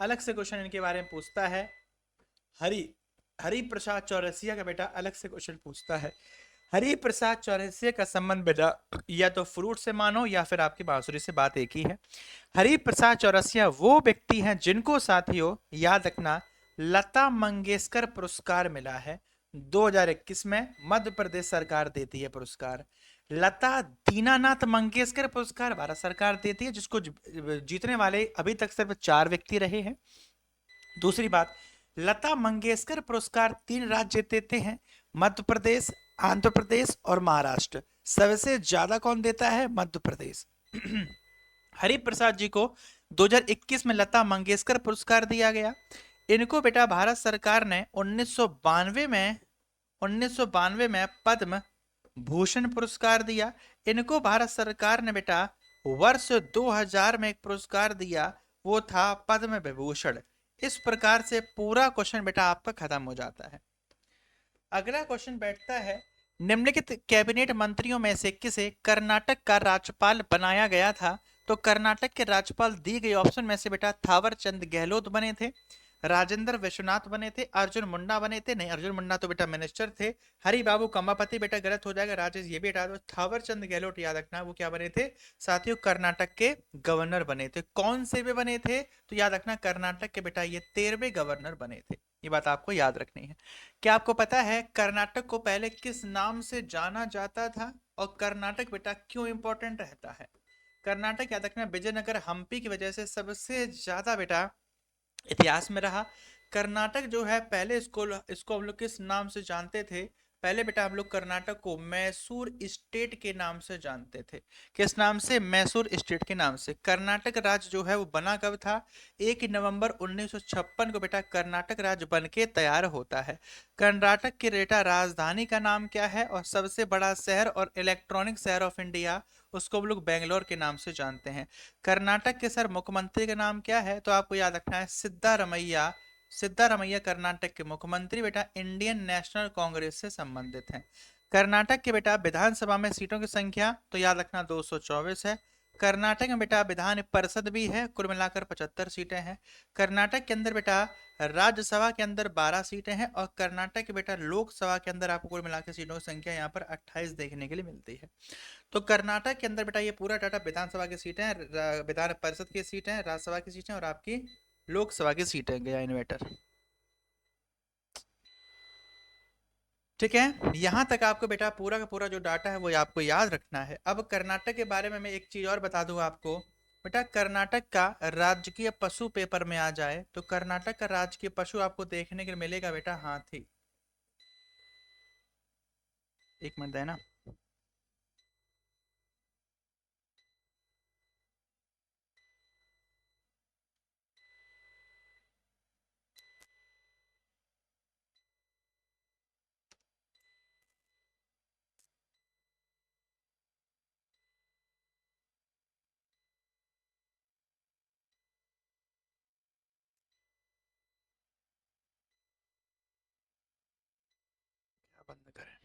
अलग से क्वेश्चन इनके बारे में पूछता है। हरिप्रसाद चौरसिया का बेटा अलग से क्वेश्चन पूछता है। हरिप्रसाद चौरसिया का संबंध बेटा या तो फ्रूट से मानो या फिर आपकी बांसुरी से, बात एक ही है। हरिप्रसाद चौरसिया वो व्यक्ति हैं जिनको साथियों याद रखना लता मंगेशकर पुरस्कार मिला है 2021 में। मध्य प्रदेश सरकार देती है पुरस्कार। लता दीनानाथ मंगेशकर पुरस्कार भारत सरकार देती है, जिसको जीतने वाले अभी तक सिर्फ 4 व्यक्ति रहे हैं। दूसरी बात, लता मंगेशकर पुरस्कार 3 राज्य देते हैं, मध्य प्रदेश, आंध्र प्रदेश और महाराष्ट्र। सबसे ज्यादा कौन देता है? मध्य प्रदेश। हरिप्रसाद जी को 2021 में लता मंगेशकर पुरस्कार दिया गया। इनको बेटा भारत सरकार ने 1992 में पद्म भूषण पुरस्कार दिया। इनको भारत सरकार ने बेटा वर्ष 2000 में एक पुरस्कार दिया, वो था पद्म विभूषण। इस प्रकार से पूरा क्वेश्चन बेटा आपका खत्म हो जाता है। अगला क्वेश्चन बैठता है, निम्नलिखित कैबिनेट मंत्रियों में से किसे कर्नाटक का राज्यपाल बनाया गया था? तो कर्नाटक के राज्यपाल दी गई ऑप्शन में से बेटा थावर चंद गहलोत बने थे, राजेंद्र विश्वनाथ बने थे, अर्जुन मुंडा बने थे। नहीं, अर्जुन मुंडा तो बेटा मिनिस्टर थे। हरि बाबू कम्बापति बेटा गलत हो जाएगा, राजेश ये भी हटा दो। थावर चंद गहलोत याद रखना, वो क्या बने थे साथियों? कर्नाटक के गवर्नर बने थे। कौन से भी बने थे? तो याद रखना कर्नाटक के बेटा ये 13वें गवर्नर बने थे। ये बात आपको याद रखनी है। क्या आपको पता है कर्नाटक को पहले किस नाम से जाना जाता था? और कर्नाटक बेटा क्यों इंपॉर्टेंट रहता है? कर्नाटक याद रखना विजयनगर हम्पी की वजह से सबसे ज्यादा बेटा इतिहास में रहा। कर्नाटक जो है पहले इसको हम लोग किस नाम से जानते थे? पहले बेटा हम लोग कर्नाटक को मैसूर स्टेट के नाम से जानते थे। किस नाम से? मैसूर स्टेट के नाम से। कर्नाटक राज्य जो है वो बना कब था? 1 नवंबर 1956 को बेटा कर्नाटक राज्य बन के तैयार होता है। कर्नाटक की बेटा राजधानी का नाम क्या है? और सबसे बड़ा शहर और इलेक्ट्रॉनिक शहर ऑफ इंडिया, उसको हम लोग बेंगलोर के नाम से जानते हैं। कर्नाटक के सर मुख्यमंत्री का नाम क्या है? तो आपको याद रखना है सिद्धारमैया। सिद्धारमैया कर्नाटक के मुख्यमंत्री बेटा इंडियन नेशनल कांग्रेस से संबंधित हैं। कर्नाटक के बेटा विधानसभा में सीटों की संख्या तो याद रखना 224 है। कर्नाटक में बेटा विधान परिषद भी है, कुल मिलाकर 75 सीटें हैं। कर्नाटक के अंदर बेटा राज्यसभा के अंदर 12 सीटें हैं, और कर्नाटक के बेटा लोकसभा के अंदर आपको कुल मिलाकर सीटों की संख्या यहाँ पर 28 देखने के लिए मिलती है। तो कर्नाटक के अंदर बेटा ये पूरा डाटा विधानसभा की सीटें, विधान परिषद की सीटें, राज्यसभा की सीटें और आपकी लोकसभा की सीटें। गया इन्वेटर, ठीक है। यहां तक आपको बेटा पूरा का पूरा जो डाटा है वो आपको याद रखना है। अब कर्नाटक के बारे में मैं एक चीज और बता दूं आपको। बेटा कर्नाटक का राजकीय पशु पेपर में आ जाए तो कर्नाटक का राजकीय पशु आपको देखने के लिए मिलेगा बेटा हाथी। एक मिनट है ना। क्या बंद करें?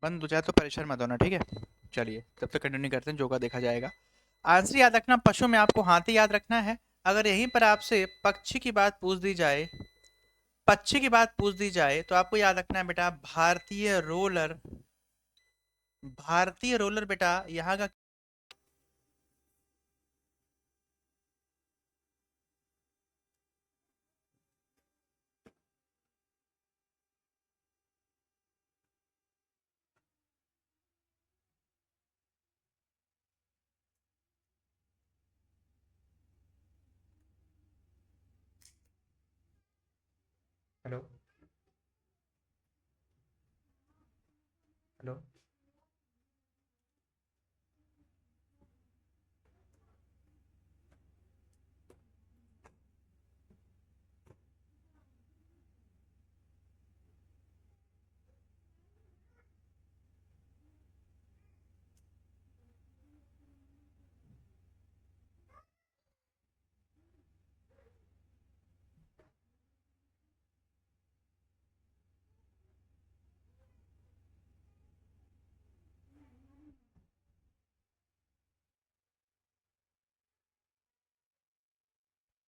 बंद हो जाए तो परेशान मत होना, ठीक है। चलिए तब तक कंटिन्यू करते हैं, जो का देखा जाएगा। आंसर याद रखना, पशु में आपको हाथी याद रखना है। अगर यहीं पर आपसे पक्षी की बात पूछ दी जाए पक्षी की बात पूछ दी जाए तो आपको याद रखना है बेटा, भारतीय रोलर बेटा यहाँ का। हेलो। हेलो।